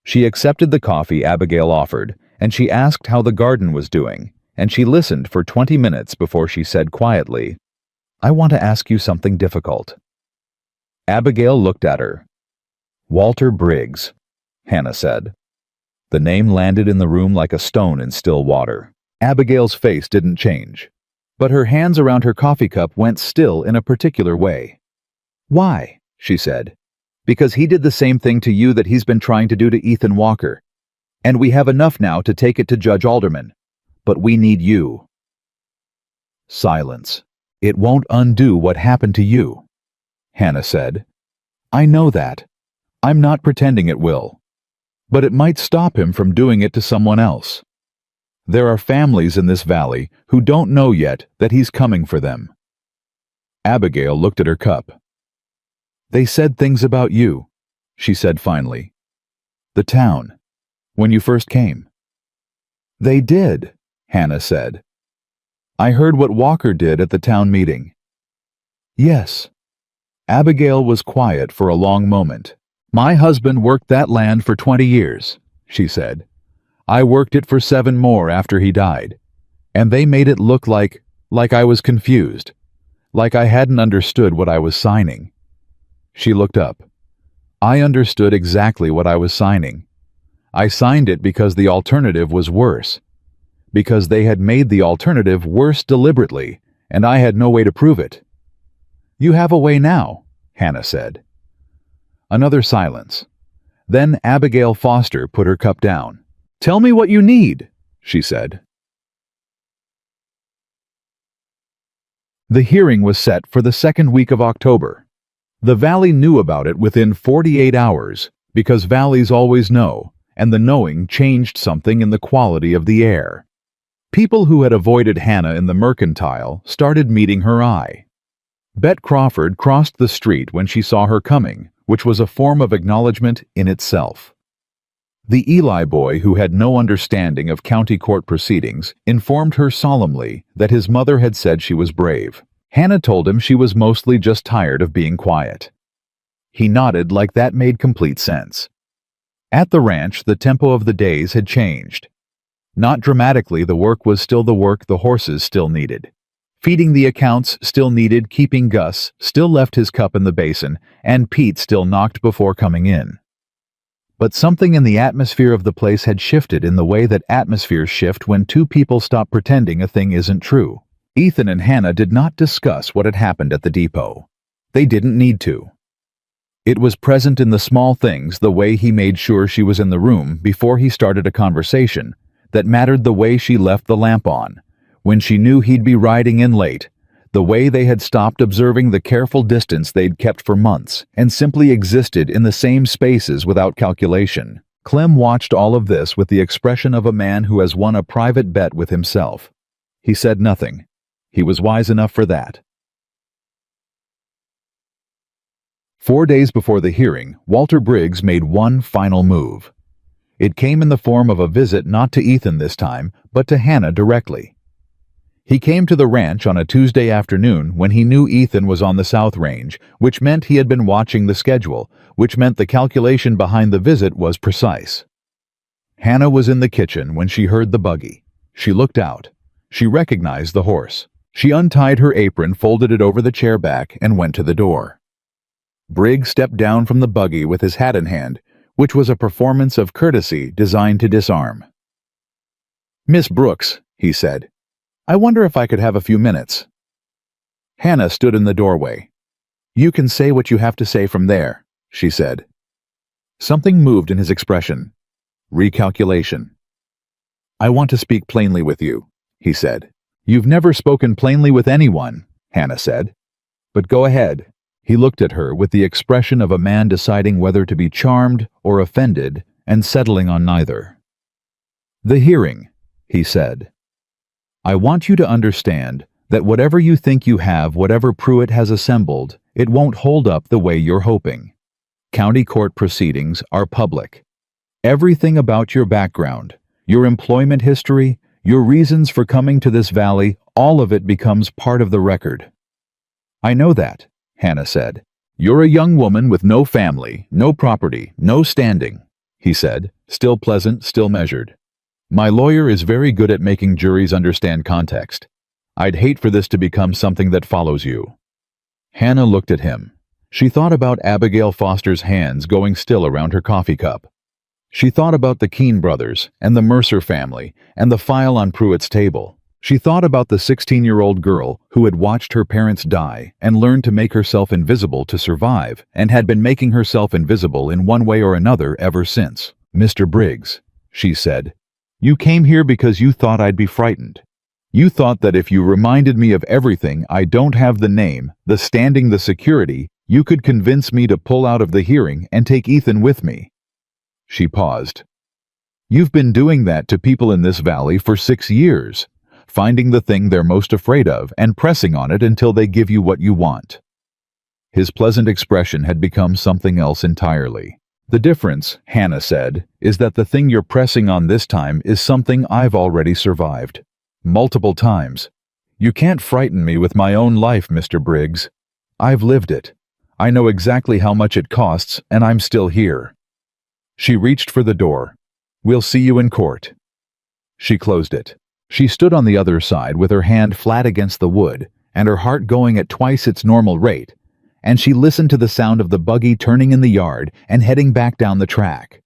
She accepted the coffee Abigail offered, and she asked how the garden was doing, and she listened for 20 minutes before she said quietly, "I want to ask you something difficult." Abigail looked at her. "Walter Briggs," Hannah said. The name landed in the room like a stone in still water. Abigail's face didn't change, but her hands around her coffee cup went still in a particular way. "Why?" she said. "Because he did the same thing to you that he's been trying to do to Ethan Walker. And we have enough now to take it to Judge Alderman. But we need you." Silence. "It won't undo what happened to you," Hannah said. "I know that. I'm not pretending it will. But it might stop him from doing it to someone else. There are families in this valley who don't know yet that he's coming for them." Abigail looked at her cup. "They said things about you," she said finally. "The town. When you first came." "They did," Hannah said. "I heard what Walker did at the town meeting." "Yes." Abigail was quiet for a long moment. "My husband worked that land for 20 years, she said. "I worked it for 7 more after he died. And they made it look like I was confused, like I hadn't understood what I was signing." She looked up. "I understood exactly what I was signing. I signed it because the alternative was worse. Because they had made the alternative worse deliberately, and I had no way to prove it." "You have a way now," Hannah said. Another silence. Then Abigail Foster put her cup down. "Tell me what you need," she said. The hearing was set for the 2nd week of October. The valley knew about it within 48 hours, because valleys always know, and the knowing changed something in the quality of the air. People who had avoided Hannah in the mercantile started meeting her eye. Bet Crawford crossed the street when she saw her coming, which was a form of acknowledgement in itself. The Eli boy, who had no understanding of county court proceedings, informed her solemnly that his mother had said she was brave. Hannah told him she was mostly just tired of being quiet. He nodded like that made complete sense. At the ranch, the tempo of the days had changed. Not dramatically, the work was still the work the horses still needed. Feeding the accounts still needed keeping. Gus still left his cup in the basin, and Pete still knocked before coming in. But something in the atmosphere of the place had shifted in the way that atmospheres shift when two people stop pretending a thing isn't true. Ethan and Hannah did not discuss what had happened at the depot. They didn't need to. It was present in the small things, the way he made sure she was in the room before he started a conversation, that mattered, the way she left the lamp on, when she knew he'd be riding in late, the way they had stopped observing the careful distance they'd kept for months and simply existed in the same spaces without calculation. Clem watched all of this with the expression of a man who has won a private bet with himself. He said nothing. He was wise enough for that. 4 days before the hearing, Walter Briggs made one final move. It came in the form of a visit not to Ethan this time, but to Hannah directly. He came to the ranch on a Tuesday afternoon when he knew Ethan was on the South Range, which meant he had been watching the schedule, which meant the calculation behind the visit was precise. Hannah was in the kitchen when she heard the buggy. She looked out. She recognized the horse. She untied her apron, folded it over the chair back, and went to the door. Briggs stepped down from the buggy with his hat in hand, which was a performance of courtesy designed to disarm. "Miss Brooks," he said, "I wonder if I could have a few minutes." Hannah stood in the doorway. "You can say what you have to say from there," she said. Something moved in his expression. Recalculation. "I want to speak plainly with you," he said. "You've never spoken plainly with anyone," Hannah said. "But go ahead." He looked at her with the expression of a man deciding whether to be charmed or offended and settling on neither. "The hearing," he said. "I want you to understand That whatever you think you have, whatever Pruitt has assembled, it won't hold up the way you're hoping. County court proceedings are public. Everything about your background, your employment history, your reasons for coming to this valley, all of it becomes part of the record. I know that, Hannah said. You're a young woman with no family, no property, no standing, he said, still pleasant, still measured. My lawyer is very good at making juries understand context. I'd hate for this to become something that follows you. Hannah looked at him. She thought about Abigail Foster's hands going still around her coffee cup. She thought about the Keene brothers and the Mercer family and the file on Pruitt's table. She thought about the 16-year-old girl who had watched her parents die and learned to make herself invisible to survive and had been making herself invisible in one way or another ever since. Mr. Briggs, she said, you came here because you thought I'd be frightened. You thought that if you reminded me of everything I don't have the name, the standing, the security, you could convince me to pull out of the hearing and take Ethan with me. She paused. You've been doing that to people in this valley for 6 years. Finding the thing they're most afraid of and pressing on it until they give you what you want. His pleasant expression had become something else entirely. The difference, Hannah said, is that the thing you're pressing on this time is something I've already survived. Multiple times. You can't frighten me with my own life, Mr. Briggs. I've lived it. I know exactly how much it costs, and I'm still here. She reached for the door. We'll see you in court. She closed it. She stood on the other side with her hand flat against the wood and her heart going at twice its normal rate, and she listened to the sound of the buggy turning in the yard and heading back down the track.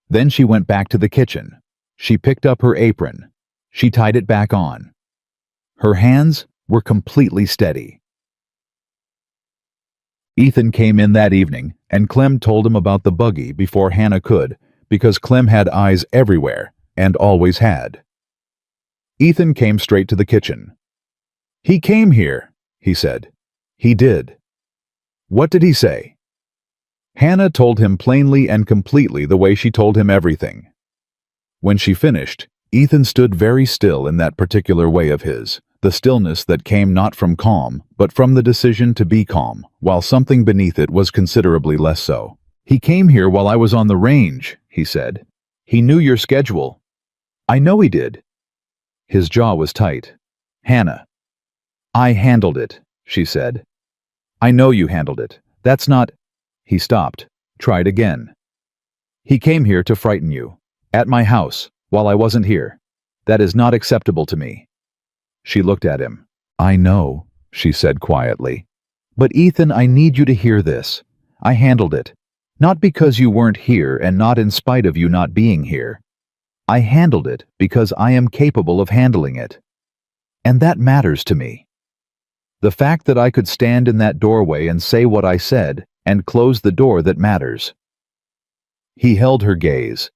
Then she went back to the kitchen. She picked up her apron. She tied it back on. Her hands were completely steady. Ethan came in that evening, and Clem told him about the buggy before Hannah could, because Clem had eyes everywhere, and always had. Ethan came straight to the kitchen. He came here, he said. He did. What did he say? Hannah told him plainly and completely the way she told him everything. When she finished, Ethan stood very still in that particular way of his, the stillness that came not from calm, but from the decision to be calm, while something beneath it was considerably less so. He came here while I was on the range, he said. He knew your schedule. I know he did. His jaw was tight. Hannah. I handled it, she said. I know you handled it. That's not... He stopped. Tried again. He came here to frighten you. At my house, while I wasn't here. That is not acceptable to me. She looked at him. I know, she said quietly. But Ethan, I need you to hear this. I handled it. Not because you weren't here and not in spite of you not being here. I handled it because I am capable of handling it. And that matters to me. The fact that I could stand in that doorway and say what I said and close the door that matters. He held her gaze.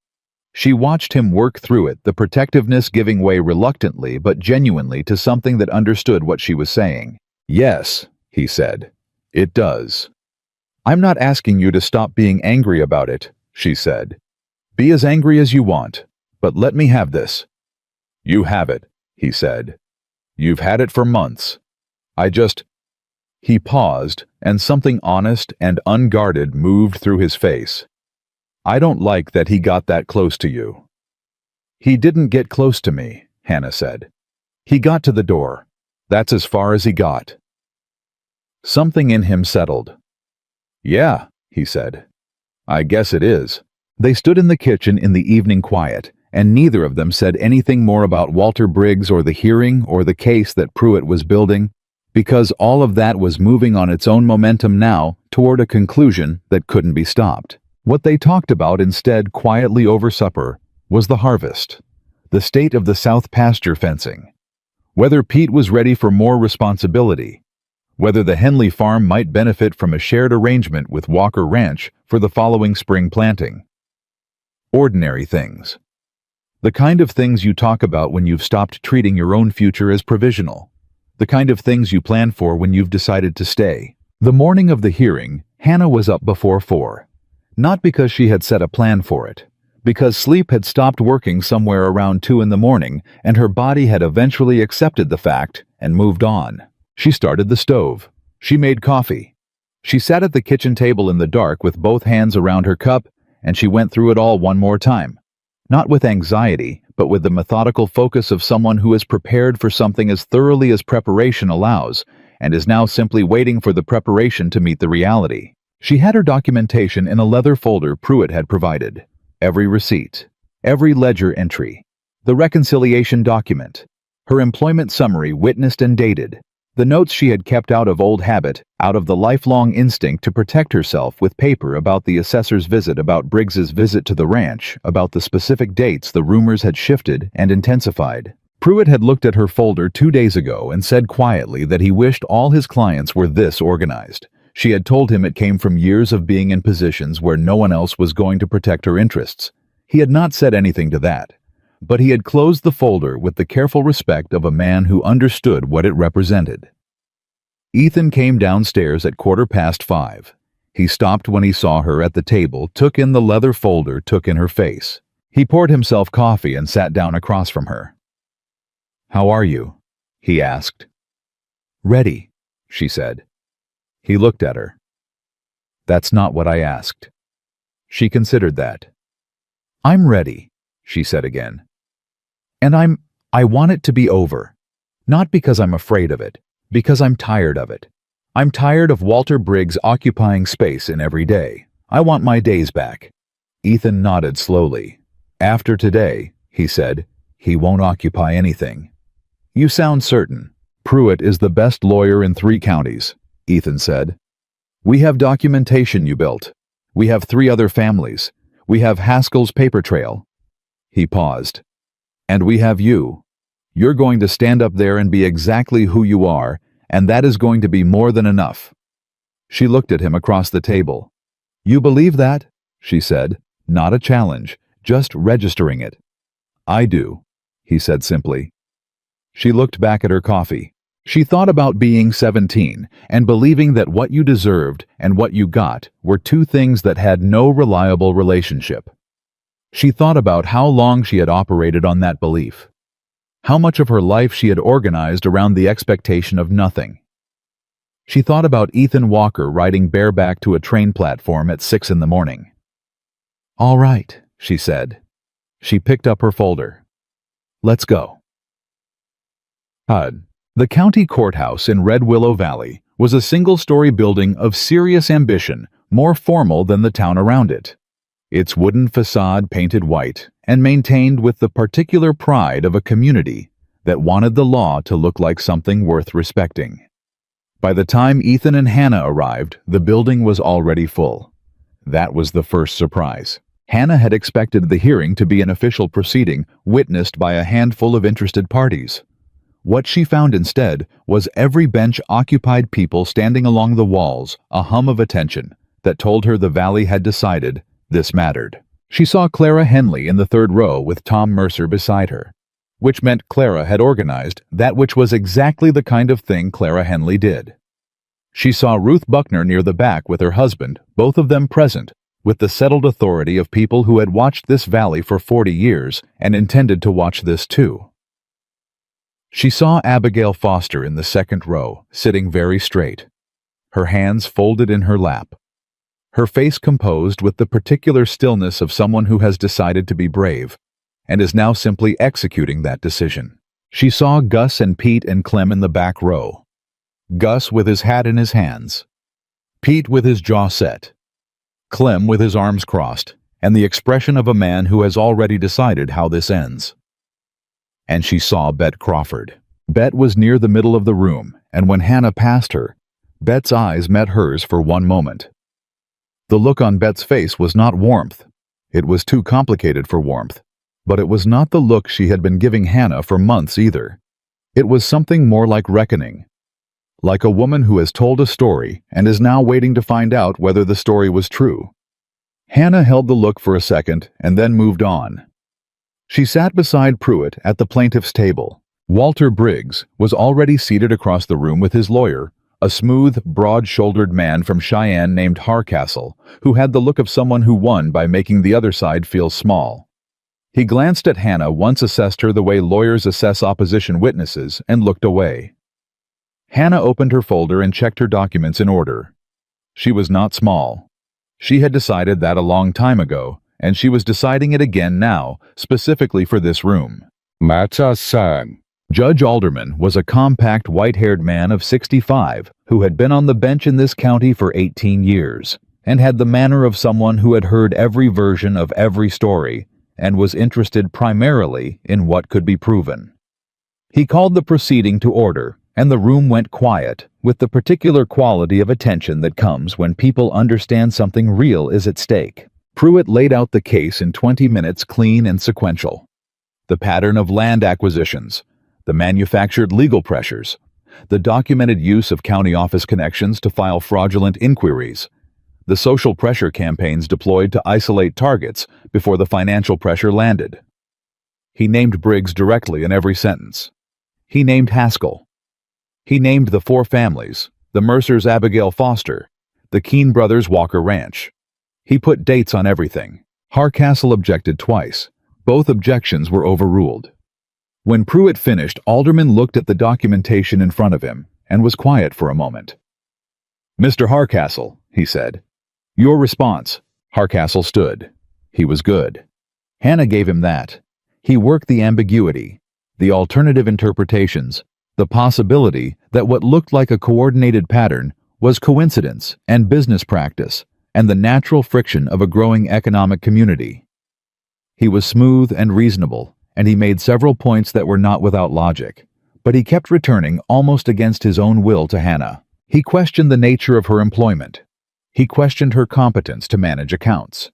She watched him work through it, the protectiveness giving way reluctantly but genuinely to something that understood what she was saying. Yes, he said. It does. I'm not asking you to stop being angry about it, she said. Be as angry as you want. But let me have this. You have it, he said. You've had it for months. He paused, and something honest and unguarded moved through his face. I don't like that he got that close to you. He didn't get close to me, Hannah said. He got to the door. That's as far as he got. Something in him settled. Yeah, he said. I guess it is. They stood in the kitchen in the evening quiet, and neither of them said anything more about Walter Briggs or the hearing or the case that Pruitt was building, because all of that was moving on its own momentum now toward a conclusion that couldn't be stopped. What they talked about instead quietly over supper was the harvest, the state of the south pasture fencing, whether Pete was ready for more responsibility, whether the Henley farm might benefit from a shared arrangement with Walker Ranch for the following spring planting. Ordinary things. The kind of things you talk about when you've stopped treating your own future as provisional. The kind of things you plan for when you've decided to stay. The morning of the hearing, Hannah was up before 4. Not because she had set a plan for it. Because sleep had stopped working somewhere around 2 in the morning, and her body had eventually accepted the fact and moved on. She started the stove. She made coffee. She sat at the kitchen table in the dark with both hands around her cup, and she went through it all one more time. Not with anxiety, but with the methodical focus of someone who is prepared for something as thoroughly as preparation allows, and is now simply waiting for the preparation to meet the reality. She had her documentation in a leather folder Pruitt had provided. Every receipt, every ledger entry, the reconciliation document, her employment summary witnessed and dated, the notes she had kept out of old habit, out of the lifelong instinct to protect herself with paper about the assessor's visit, about Briggs's visit to the ranch, about the specific dates the rumors had shifted and intensified. Pruitt had looked at her folder 2 days ago and said quietly that he wished all his clients were this organized. She had told him it came from years of being in positions where no one else was going to protect her interests. He had not said anything to that, but he had closed the folder with the careful respect of a man who understood what it represented. Ethan came downstairs at 5:15. He stopped when he saw her at the table, took in the leather folder, took in her face. He poured himself coffee and sat down across from her. "How are you?" he asked. "Ready," she said. He looked at her. "That's not what I asked." She considered that. "I'm ready," she said again. "And I want it to be over. Not because I'm afraid of it, because I'm tired of it. I'm tired of Walter Briggs occupying space in every day. I want my days back." Ethan nodded slowly. "After today," he said, "he won't occupy anything." "You sound certain." "Pruitt is the best lawyer in 3 counties, Ethan said. "We have documentation you built. We have 3 other families. We have Haskell's paper trail." He paused. "And we have you. You're going to stand up there and be exactly who you are, and that is going to be more than enough." She looked at him across the table. "You believe that?" she said, not a challenge, just registering it. "I do," he said simply. She looked back at her coffee. She thought about being 17 and believing that what you deserved and what you got were 2 things that had no reliable relationship. She thought about how long she had operated on that belief, how much of her life she had organized around the expectation of nothing. She thought about Ethan Walker riding bareback to a train platform at 6 in the morning. "All right," she said. She picked up her folder. "Let's go." The county courthouse in Red Willow Valley was a single-story building of serious ambition, more formal than the town around it. Its wooden facade painted white and maintained with the particular pride of a community that wanted the law to look like something worth respecting. By the time Ethan and Hannah arrived, the building was already full. That was the first surprise. Hannah had expected the hearing to be an official proceeding witnessed by a handful of interested parties. What she found instead was every bench occupied, people standing along the walls, a hum of attention that told her the valley had decided this mattered. She saw Clara Henley in the 3rd row with Tom Mercer beside her, which meant Clara had organized that which was exactly the kind of thing Clara Henley did. She saw Ruth Buckner near the back with her husband, both of them present, with the settled authority of people who had watched this valley for 40 years and intended to watch this too. She saw Abigail Foster in the 2nd row, sitting very straight, her hands folded in her lap, her face composed with the particular stillness of someone who has decided to be brave and is now simply executing that decision. She saw Gus and Pete and Clem in the back row, Gus with his hat in his hands, Pete with his jaw set, Clem with his arms crossed, and the expression of a man who has already decided how this ends. And she saw Bet Crawford. Bet was near the middle of the room, and when Hannah passed her, Bet's eyes met hers for one moment. The look on Bet's face was not warmth. It was too complicated for warmth. But it was not the look she had been giving Hannah for months either. It was something more like reckoning. Like a woman who has told a story and is now waiting to find out whether the story was true. Hannah held the look for a second and then moved on. She sat beside Pruitt at the plaintiff's table. Walter Briggs was already seated across the room with his lawyer, a smooth, broad-shouldered man from Cheyenne named Harcastle, who had the look of someone who won by making the other side feel small. He glanced at Hannah, once assessed her the way lawyers assess opposition witnesses, and looked away. Hannah opened her folder and checked her documents in order. She was not small. She had decided that a long time ago, and she was deciding it again now, specifically for this room. Matter-san. Judge Alderman was a compact, white-haired man of 65 who had been on the bench in this county for 18 years and had the manner of someone who had heard every version of every story and was interested primarily in what could be proven. He called the proceeding to order, and the room went quiet, with the particular quality of attention that comes when people understand something real is at stake. Pruitt laid out the case in 20 minutes, clean and sequential. The pattern of land acquisitions, the manufactured legal pressures, the documented use of county office connections to file fraudulent inquiries, the social pressure campaigns deployed to isolate targets before the financial pressure landed. He named Briggs directly in every sentence. He named Haskell. He named the 4 families, the Mercers Abigail Foster, the Keene brothers Walker Ranch. He put dates on everything. Hardcastle objected twice. Both objections were overruled. When Pruitt finished, Alderman looked at the documentation in front of him and was quiet for a moment. "Mr. Hardcastle," he said. "Your response." Hardcastle stood. He was good. Hannah gave him that. He worked the ambiguity, the alternative interpretations, the possibility that what looked like a coordinated pattern was coincidence and business practice and the natural friction of a growing economic community. He was smooth and reasonable, and he made several points that were not without logic, but he kept returning almost against his own will to Hannah. He questioned the nature of her employment. He questioned her competence to manage accounts.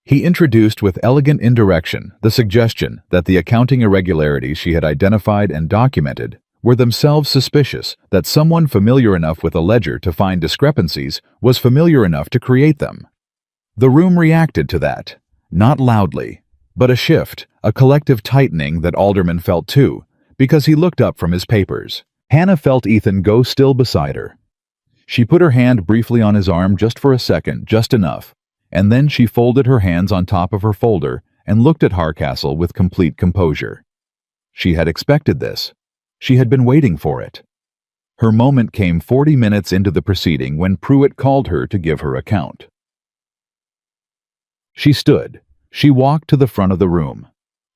He introduced with elegant indirection the suggestion that the accounting irregularities she had identified and documented were themselves suspicious that someone familiar enough with a ledger to find discrepancies was familiar enough to create them. The room reacted to that, not loudly, but a shift, a collective tightening that Alderman felt too, because he looked up from his papers. Hannah felt Ethan go still beside her. She put her hand briefly on his arm just for a second, just enough, and then she folded her hands on top of her folder and looked at Hardcastle with complete composure. She had expected this. She had been waiting for it. Her moment came 40 minutes into the proceeding when Pruitt called her to give her account. She stood. She walked to the front of the room.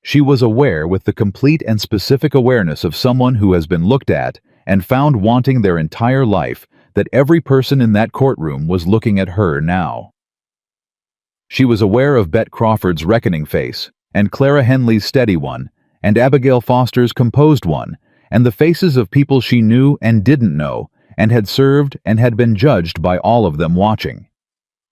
She was aware with the complete and specific awareness of someone who has been looked at and found wanting their entire life that every person in that courtroom was looking at her now. She was aware of Bet Crawford's reckoning face, and Clara Henley's steady one, and Abigail Foster's composed one, and the faces of people she knew and didn't know, and had served and had been judged by all of them watching.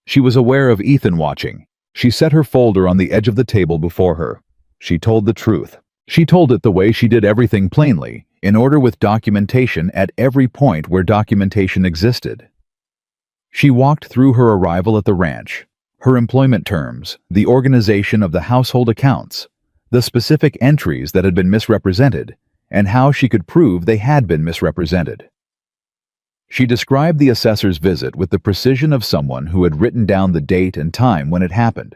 She was aware of Ethan watching. She set her folder on the edge of the table before her. She told the truth. She told it the way she did everything plainly, in order with documentation at every point where documentation existed. She walked through her arrival at the ranch, her employment terms, the organization of the household accounts, the specific entries that had been misrepresented, and how she could prove they had been misrepresented. She described the assessor's visit with the precision of someone who had written down the date and time when it happened,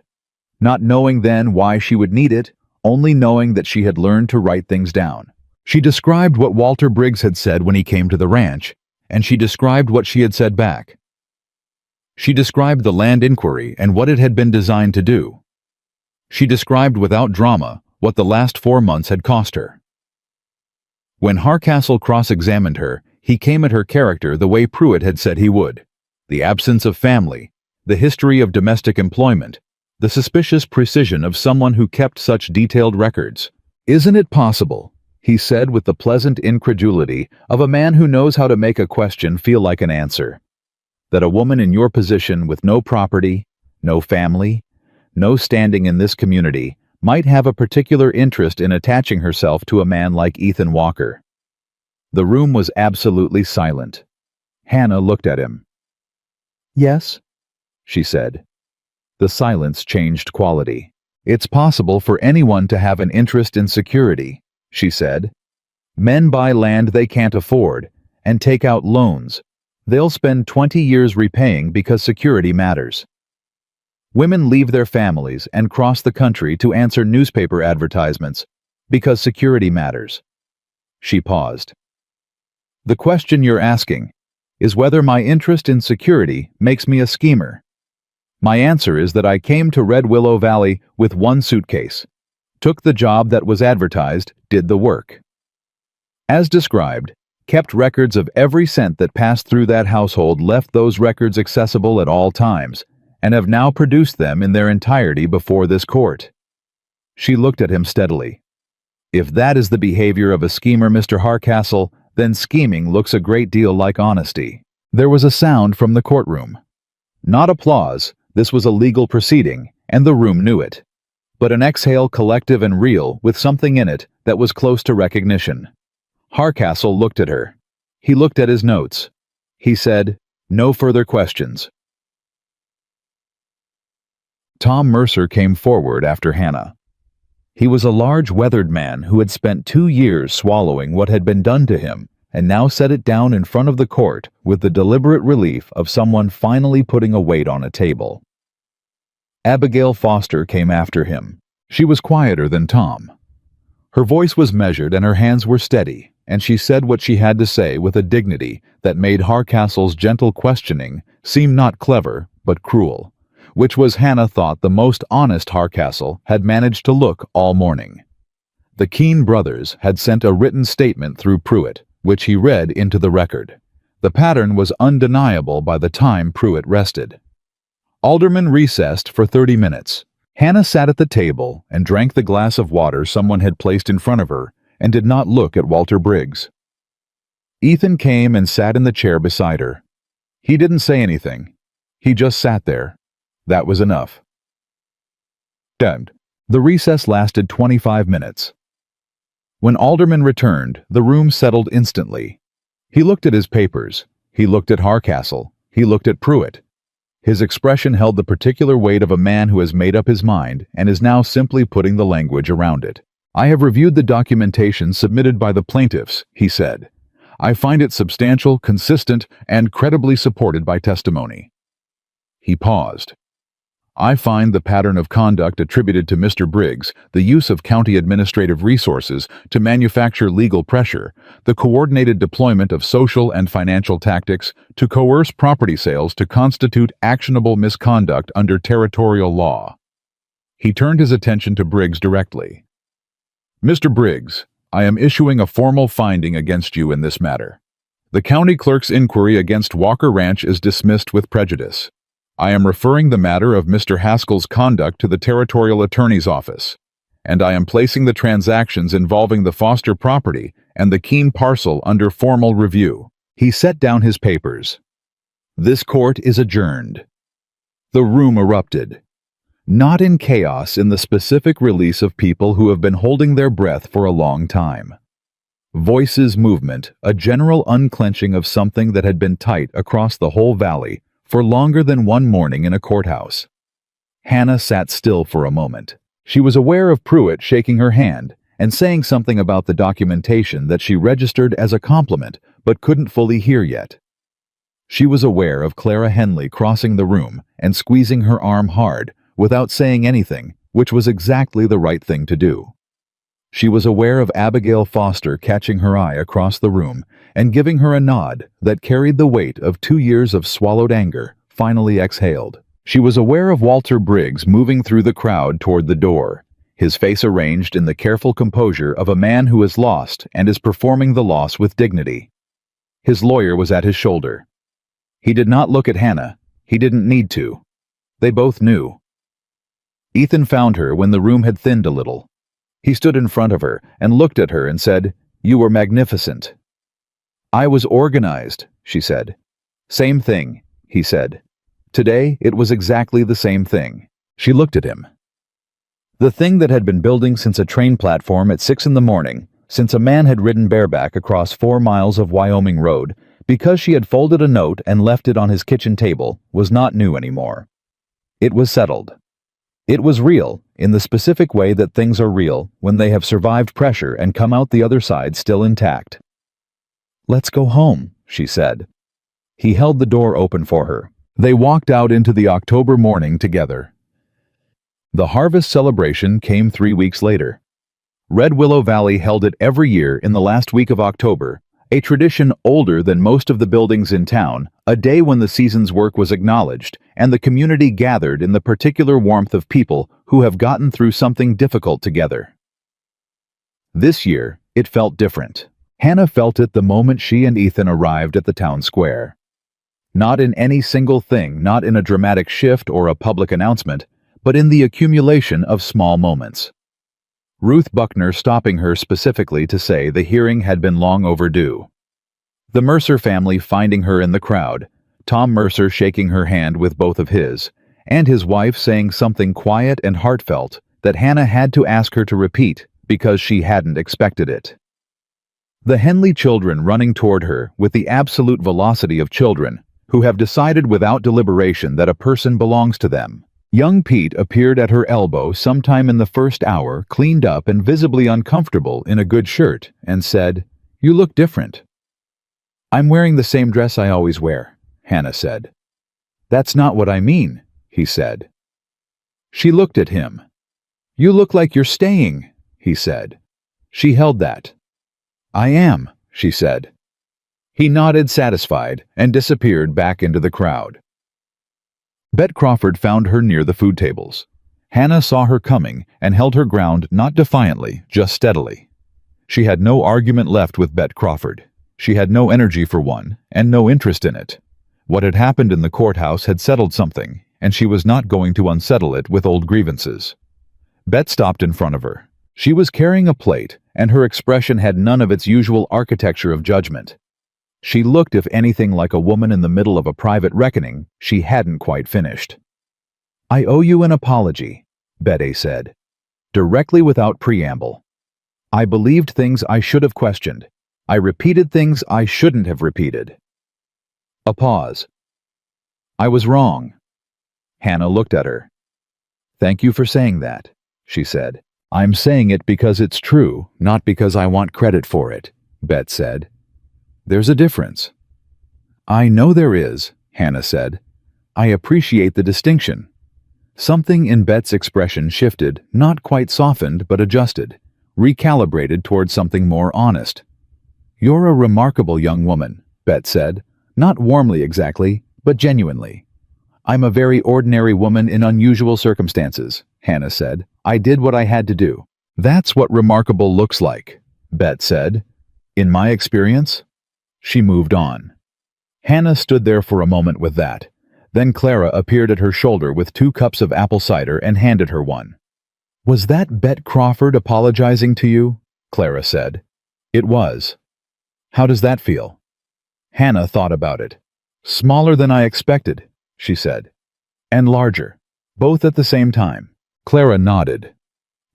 not knowing then why she would need it, only knowing that she had learned to write things down. She described what Walter Briggs had said when he came to the ranch, and she described what she had said back. She described the land inquiry and what it had been designed to do. She described without drama what the last 4 months had cost her. When Hardcastle cross-examined her, he came at her character the way Pruitt had said he would. The absence of family, the history of domestic employment, the suspicious precision of someone who kept such detailed records. "Isn't it possible," he said with the pleasant incredulity of a man who knows how to make a question feel like an answer, "that a woman in your position with no property, no family, no standing in this community might have a particular interest in attaching herself to a man like Ethan Walker?" The room was absolutely silent. Hannah looked at him. "Yes," she said. The silence changed quality. "It's possible for anyone to have an interest in security," she said. "Men buy land they can't afford and take out loans. They'll spend 20 years repaying because security matters. Women leave their families and cross the country to answer newspaper advertisements because security matters." She paused. The question you're asking is whether my interest in security makes me a schemer. My answer is that I came to Red Willow Valley with one suitcase, took the job that was advertised, did the work. As described, kept records of every cent that passed through that household, left those records accessible at all times, and have now produced them in their entirety before this court. She looked at him steadily. If that is the behavior of a schemer, Mr. Hardcastle, then scheming looks a great deal like honesty. There was a sound from the courtroom. Not applause, this was a legal proceeding, and the room knew it. But an exhale, collective and real, with something in it that was close to recognition. Hardcastle looked at her. He looked at his notes. He said, "No further questions." Tom Mercer came forward after Hannah. He was a large, weathered man who had spent 2 years swallowing what had been done to him and now set it down in front of the court with the deliberate relief of someone finally putting a weight on a table. Abigail Foster came after him. She was quieter than Tom. Her voice was measured and her hands were steady, and she said what she had to say with a dignity that made Hardcastle's gentle questioning seem not clever but cruel, which was, Hannah thought, the most honest Hardcastle had managed to look all morning. The Keene brothers had sent a written statement through Pruitt, which he read into the record. The pattern was undeniable by the time Pruitt rested. Alderman recessed for 30 minutes. Hannah sat at the table and drank the glass of water someone had placed in front of her and did not look at Walter Briggs. Ethan came and sat in the chair beside her. He didn't say anything. He just sat there. That was enough. The recess lasted 25 minutes. When Alderman returned, the room settled instantly. He looked at his papers. He looked at Hardcastle. He looked at Pruitt. His expression held the particular weight of a man who has made up his mind and is now simply putting the language around it. "I have reviewed the documentation submitted by the plaintiffs," he said. "I find it substantial, consistent, and credibly supported by testimony." He paused. "I find the pattern of conduct attributed to Mr. Briggs, the use of county administrative resources to manufacture legal pressure, the coordinated deployment of social and financial tactics to coerce property sales to constitute actionable misconduct under territorial law." He turned his attention to Briggs directly. "Mr. Briggs, I am issuing a formal finding against you in this matter. The county clerk's inquiry against Walker Ranch is dismissed with prejudice. I am referring the matter of Mr. Haskell's conduct to the Territorial Attorney's Office, and I am placing the transactions involving the Foster property and the Keene parcel under formal review." He set down his papers. "This court is adjourned." The room erupted. Not in chaos, in the specific release of people who have been holding their breath for a long time. Voices, movement, a general unclenching of something that had been tight across the whole valley for longer than one morning in a courthouse. Hannah sat still for a moment. She was aware of Pruitt shaking her hand and saying something about the documentation that she registered as a compliment but couldn't fully hear yet. She was aware of Clara Henley crossing the room and squeezing her arm hard without saying anything, which was exactly the right thing to do. She was aware of Abigail Foster catching her eye across the room and giving her a nod that carried the weight of 2 years of swallowed anger, finally exhaled. She was aware of Walter Briggs moving through the crowd toward the door, his face arranged in the careful composure of a man who is lost and is performing the loss with dignity. His lawyer was at his shoulder. He did not look at Hannah. He didn't need to. They both knew. Ethan found her when the room had thinned a little. He stood in front of her and looked at her and said, "You were magnificent." "I was organized," she said. "Same thing," he said. Today, it was exactly the same thing. She looked at him. The thing that had been building since a train platform at 6 in the morning, since a man had ridden bareback across 4 miles of Wyoming road, because she had folded a note and left it on his kitchen table, was not new anymore. It was settled. It was real, in the specific way that things are real when they have survived pressure and come out the other side still intact. "Let's go home," she said. He held the door open for her. They walked out into the October morning together. The harvest celebration came 3 weeks later. Red Willow Valley held it every year in the last week of October, A tradition older than most of the buildings in town, a day when the season's work was acknowledged and the community gathered in the particular warmth of people who have gotten through something difficult together. This year, it felt different. Hannah felt it the moment she and Ethan arrived at the town square. Not in any single thing, not in a dramatic shift or a public announcement, but in the accumulation of small moments. Ruth Buckner stopping her specifically to say the hearing had been long overdue. The Mercer family finding her in the crowd, Tom Mercer shaking her hand with both of his, and his wife saying something quiet and heartfelt that Hannah had to ask her to repeat because she hadn't expected it. The Henley children running toward her with the absolute velocity of children who have decided without deliberation that a person belongs to them. Young Pete appeared at her elbow sometime in the first hour, cleaned up and visibly uncomfortable in a good shirt, and said, "You look different." "I'm wearing the same dress I always wear," Hannah said. "That's not what I mean," he said. She looked at him. "You look like you're staying," he said. She held that. "I am," she said. He nodded satisfied and disappeared back into the crowd. Bet Crawford found her near the food tables. Hannah saw her coming and held her ground not defiantly, just steadily. She had no argument left with Bet Crawford. She had no energy for one, and no interest in it. What had happened in the courthouse had settled something, and she was not going to unsettle it with old grievances. Bet stopped in front of her. She was carrying a plate, and her expression had none of its usual architecture of judgment. She looked, if anything, like a woman in the middle of a private reckoning she hadn't quite finished. "I owe you an apology," Betty said, directly without preamble. "I believed things I should have questioned. I repeated things I shouldn't have repeated." A pause. "I was wrong." Hannah looked at her. "Thank you for saying that," she said. "I'm saying it because it's true, not because I want credit for it," Bet said. "There's a difference." "I know there is," Hannah said. "I appreciate the distinction." Something in Bet's expression shifted, not quite softened, but adjusted, recalibrated toward something more honest. "You're a remarkable young woman," Bet said, not warmly exactly, but genuinely. "I'm a very ordinary woman in unusual circumstances," Hannah said. "I did what I had to do." "That's what remarkable looks like," Bet said. "In my experience." She moved on. Hannah stood there for a moment with that. Then Clara appeared at her shoulder with 2 cups of apple cider and handed her one. "Was that Bet Crawford apologizing to you?" Clara said. "It was." "How does that feel?" Hannah thought about it. "Smaller than I expected," she said. "And larger. Both at the same time." Clara nodded.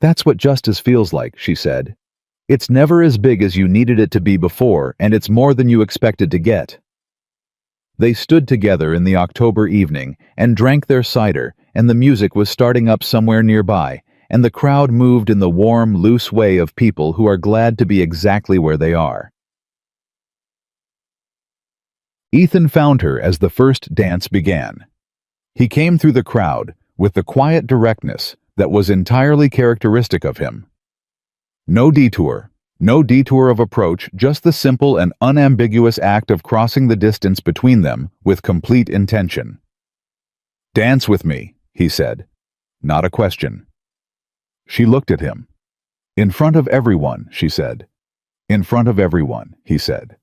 "That's what justice feels like," she said. "It's never as big as you needed it to be before, and it's more than you expected to get." They stood together in the October evening and drank their cider, and the music was starting up somewhere nearby, and the crowd moved in the warm, loose way of people who are glad to be exactly where they are. Ethan found her as the first dance began. He came through the crowd with the quiet directness that was entirely characteristic of him. No detour of approach, just the simple and unambiguous act of crossing the distance between them with complete intention. "Dance with me," he said. Not a question. She looked at him. "In front of everyone," she said. "In front of everyone," he said.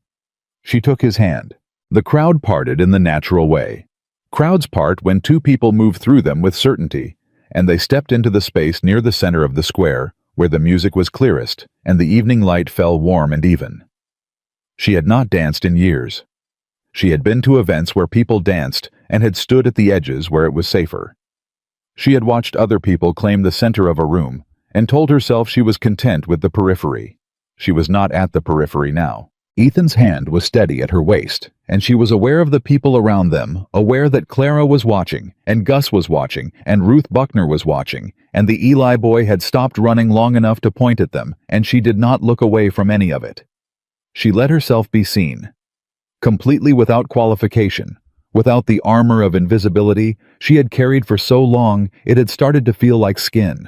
She took his hand. The crowd parted in the natural way. Crowds part when 2 people move through them with certainty, and they stepped into the space near the center of the square, where the music was clearest and the evening light fell warm and even. She had not danced in years. She had been to events where people danced and had stood at the edges where it was safer. She had watched other people claim the center of a room and told herself she was content with the periphery. She was not at the periphery now. Ethan's hand was steady at her waist, and she was aware of the people around them, aware that Clara was watching, and Gus was watching, and Ruth Buckner was watching, and the Eli boy had stopped running long enough to point at them, and she did not look away from any of it. She let herself be seen. Completely without qualification, without the armor of invisibility she had carried for so long it had started to feel like skin.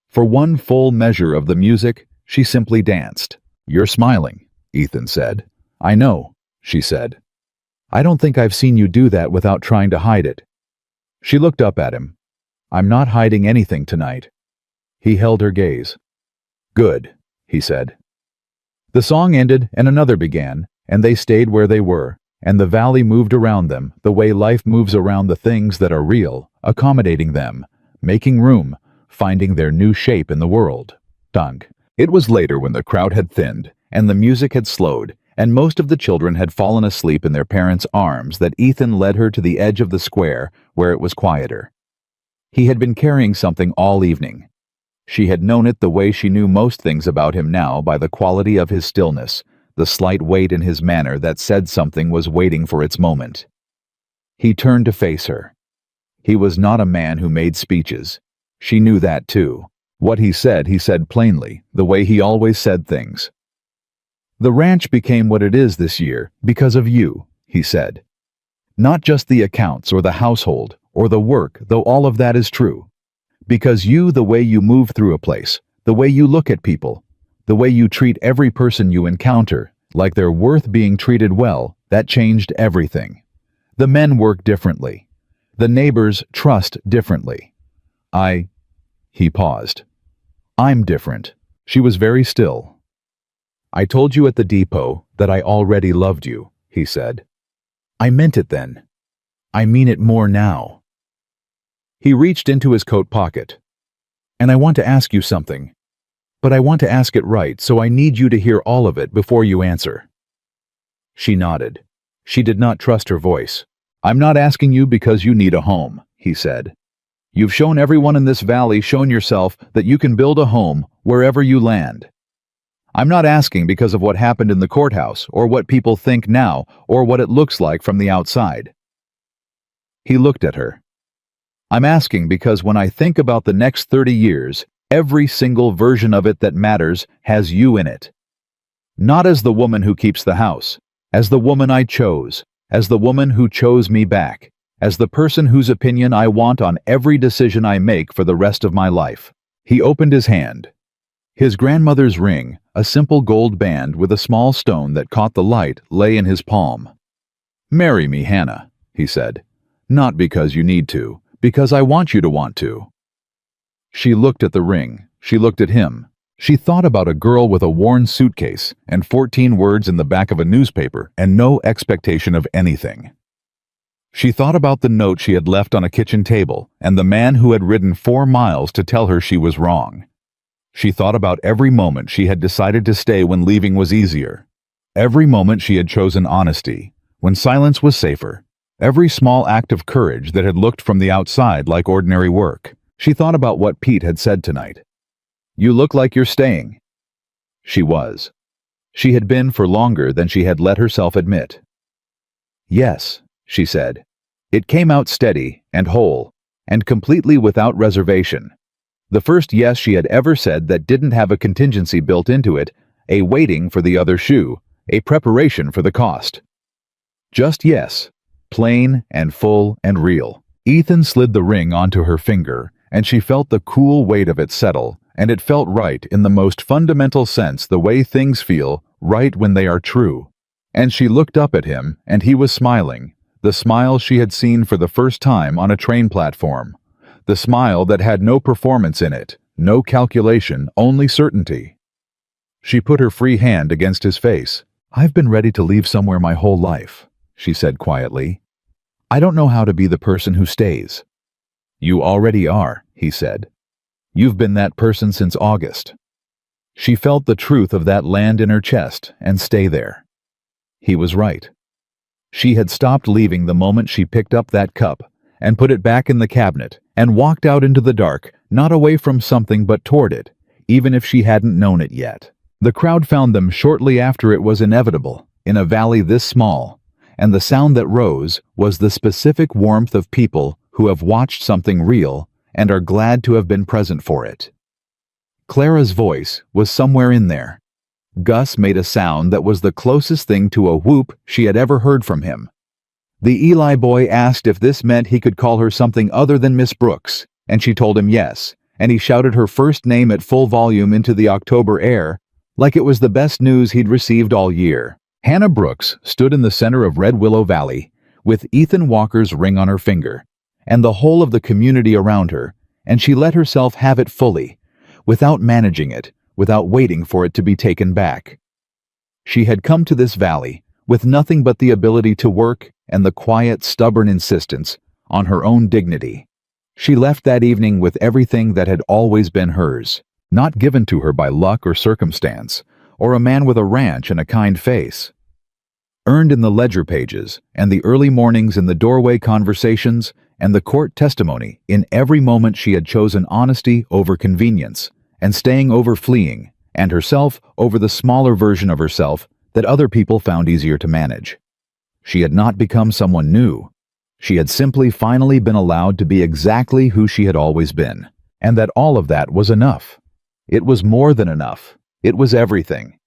For one full measure of the music, she simply danced. "You're smiling," Ethan said. "I know," she said. "I don't think I've seen you do that without trying to hide it." She looked up at him. "I'm not hiding anything tonight." He held her gaze. "Good," he said. The song ended and another began, and they stayed where they were, and the valley moved around them the way life moves around the things that are real, accommodating them, making room, finding their new shape in the world. Dunk. It was later when the crowd had thinned, and the music had slowed, and most of the children had fallen asleep in their parents' arms that Ethan led her to the edge of the square where it was quieter. He had been carrying something all evening. She had known it the way she knew most things about him now by the quality of his stillness, the slight weight in his manner that said something was waiting for its moment. He turned to face her. He was not a man who made speeches. She knew that too. What he said plainly, the way he always said things. "The ranch became what it is this year because of you," he said. "Not just the accounts or the household or the work, though all of that is true. Because you, the way you move through a place, the way you look at people, the way you treat every person you encounter, like they're worth being treated well, that changed everything. The men work differently. The neighbors trust differently. He paused. "I'm different." She was very still. "I told you at the depot that I already loved you," he said. "I meant it then. I mean it more now." He reached into his coat pocket. "And I want to ask you something. But I want to ask it right, so I need you to hear all of it before you answer." She nodded. She did not trust her voice. "I'm not asking you because you need a home," he said. "You've shown everyone in this valley, shown yourself, that you can build a home wherever you land. I'm not asking because of what happened in the courthouse, or what people think now, or what it looks like from the outside." He looked at her. "I'm asking because when I think about the next 30 years, every single version of it that matters has you in it. Not as the woman who keeps the house, as the woman I chose, as the woman who chose me back, as the person whose opinion I want on every decision I make for the rest of my life." He opened his hand. His grandmother's ring, a simple gold band with a small stone that caught the light, lay in his palm. "Marry me, Hannah," he said. "Not because you need to, because I want you to want to." She looked at the ring. She looked at him. She thought about a girl with a worn suitcase and 14 words in the back of a newspaper and no expectation of anything. She thought about the note she had left on a kitchen table and the man who had ridden 4 miles to tell her she was wrong. She thought about every moment she had decided to stay when leaving was easier. Every moment she had chosen honesty, when silence was safer. Every small act of courage that had looked from the outside like ordinary work. She thought about what Pete had said tonight. "You look like you're staying." She was. She had been for longer than she had let herself admit. "Yes," she said. It came out steady and whole, and completely without reservation. The first yes she had ever said that didn't have a contingency built into it, a waiting for the other shoe, a preparation for the cost. Just yes, plain and full and real. Ethan slid the ring onto her finger, and she felt the cool weight of it settle, and it felt right in the most fundamental sense, the way things feel, right when they are true. And she looked up at him, and he was smiling, the smile she had seen for the first time on a train platform. The smile that had no performance in it, no calculation, only certainty. She put her free hand against his face. "I've been ready to leave somewhere my whole life," she said quietly. "I don't know how to be the person who stays." "You already are," he said. "You've been that person since August." She felt the truth of that land in her chest and stay there. He was right. She had stopped leaving the moment she picked up that cup and put it back in the cabinet and walked out into the dark, not away from something but toward it, even if she hadn't known it yet. The crowd found them shortly after it was inevitable, in a valley this small, and the sound that rose was the specific warmth of people who have watched something real and are glad to have been present for it. Clara's voice was somewhere in there. Gus made a sound that was the closest thing to a whoop she had ever heard from him. The Eli boy asked if this meant he could call her something other than Miss Brooks, and she told him yes, and he shouted her first name at full volume into the October air, like it was the best news he'd received all year. Hannah Brooks stood in the center of Red Willow Valley, with Ethan Walker's ring on her finger, and the whole of the community around her, and she let herself have it fully, without managing it, without waiting for it to be taken back. She had come to this valley with nothing but the ability to work and the quiet, stubborn insistence on her own dignity. She left that evening with everything that had always been hers, not given to her by luck or circumstance, or a man with a ranch and a kind face. Earned in the ledger pages, and the early mornings in the doorway conversations, and the court testimony, in every moment she had chosen honesty over convenience, and staying over fleeing, and herself over the smaller version of herself that other people found easier to manage. She had not become someone new. She had simply finally been allowed to be exactly who she had always been, and that all of that was enough. It was more than enough. It was everything.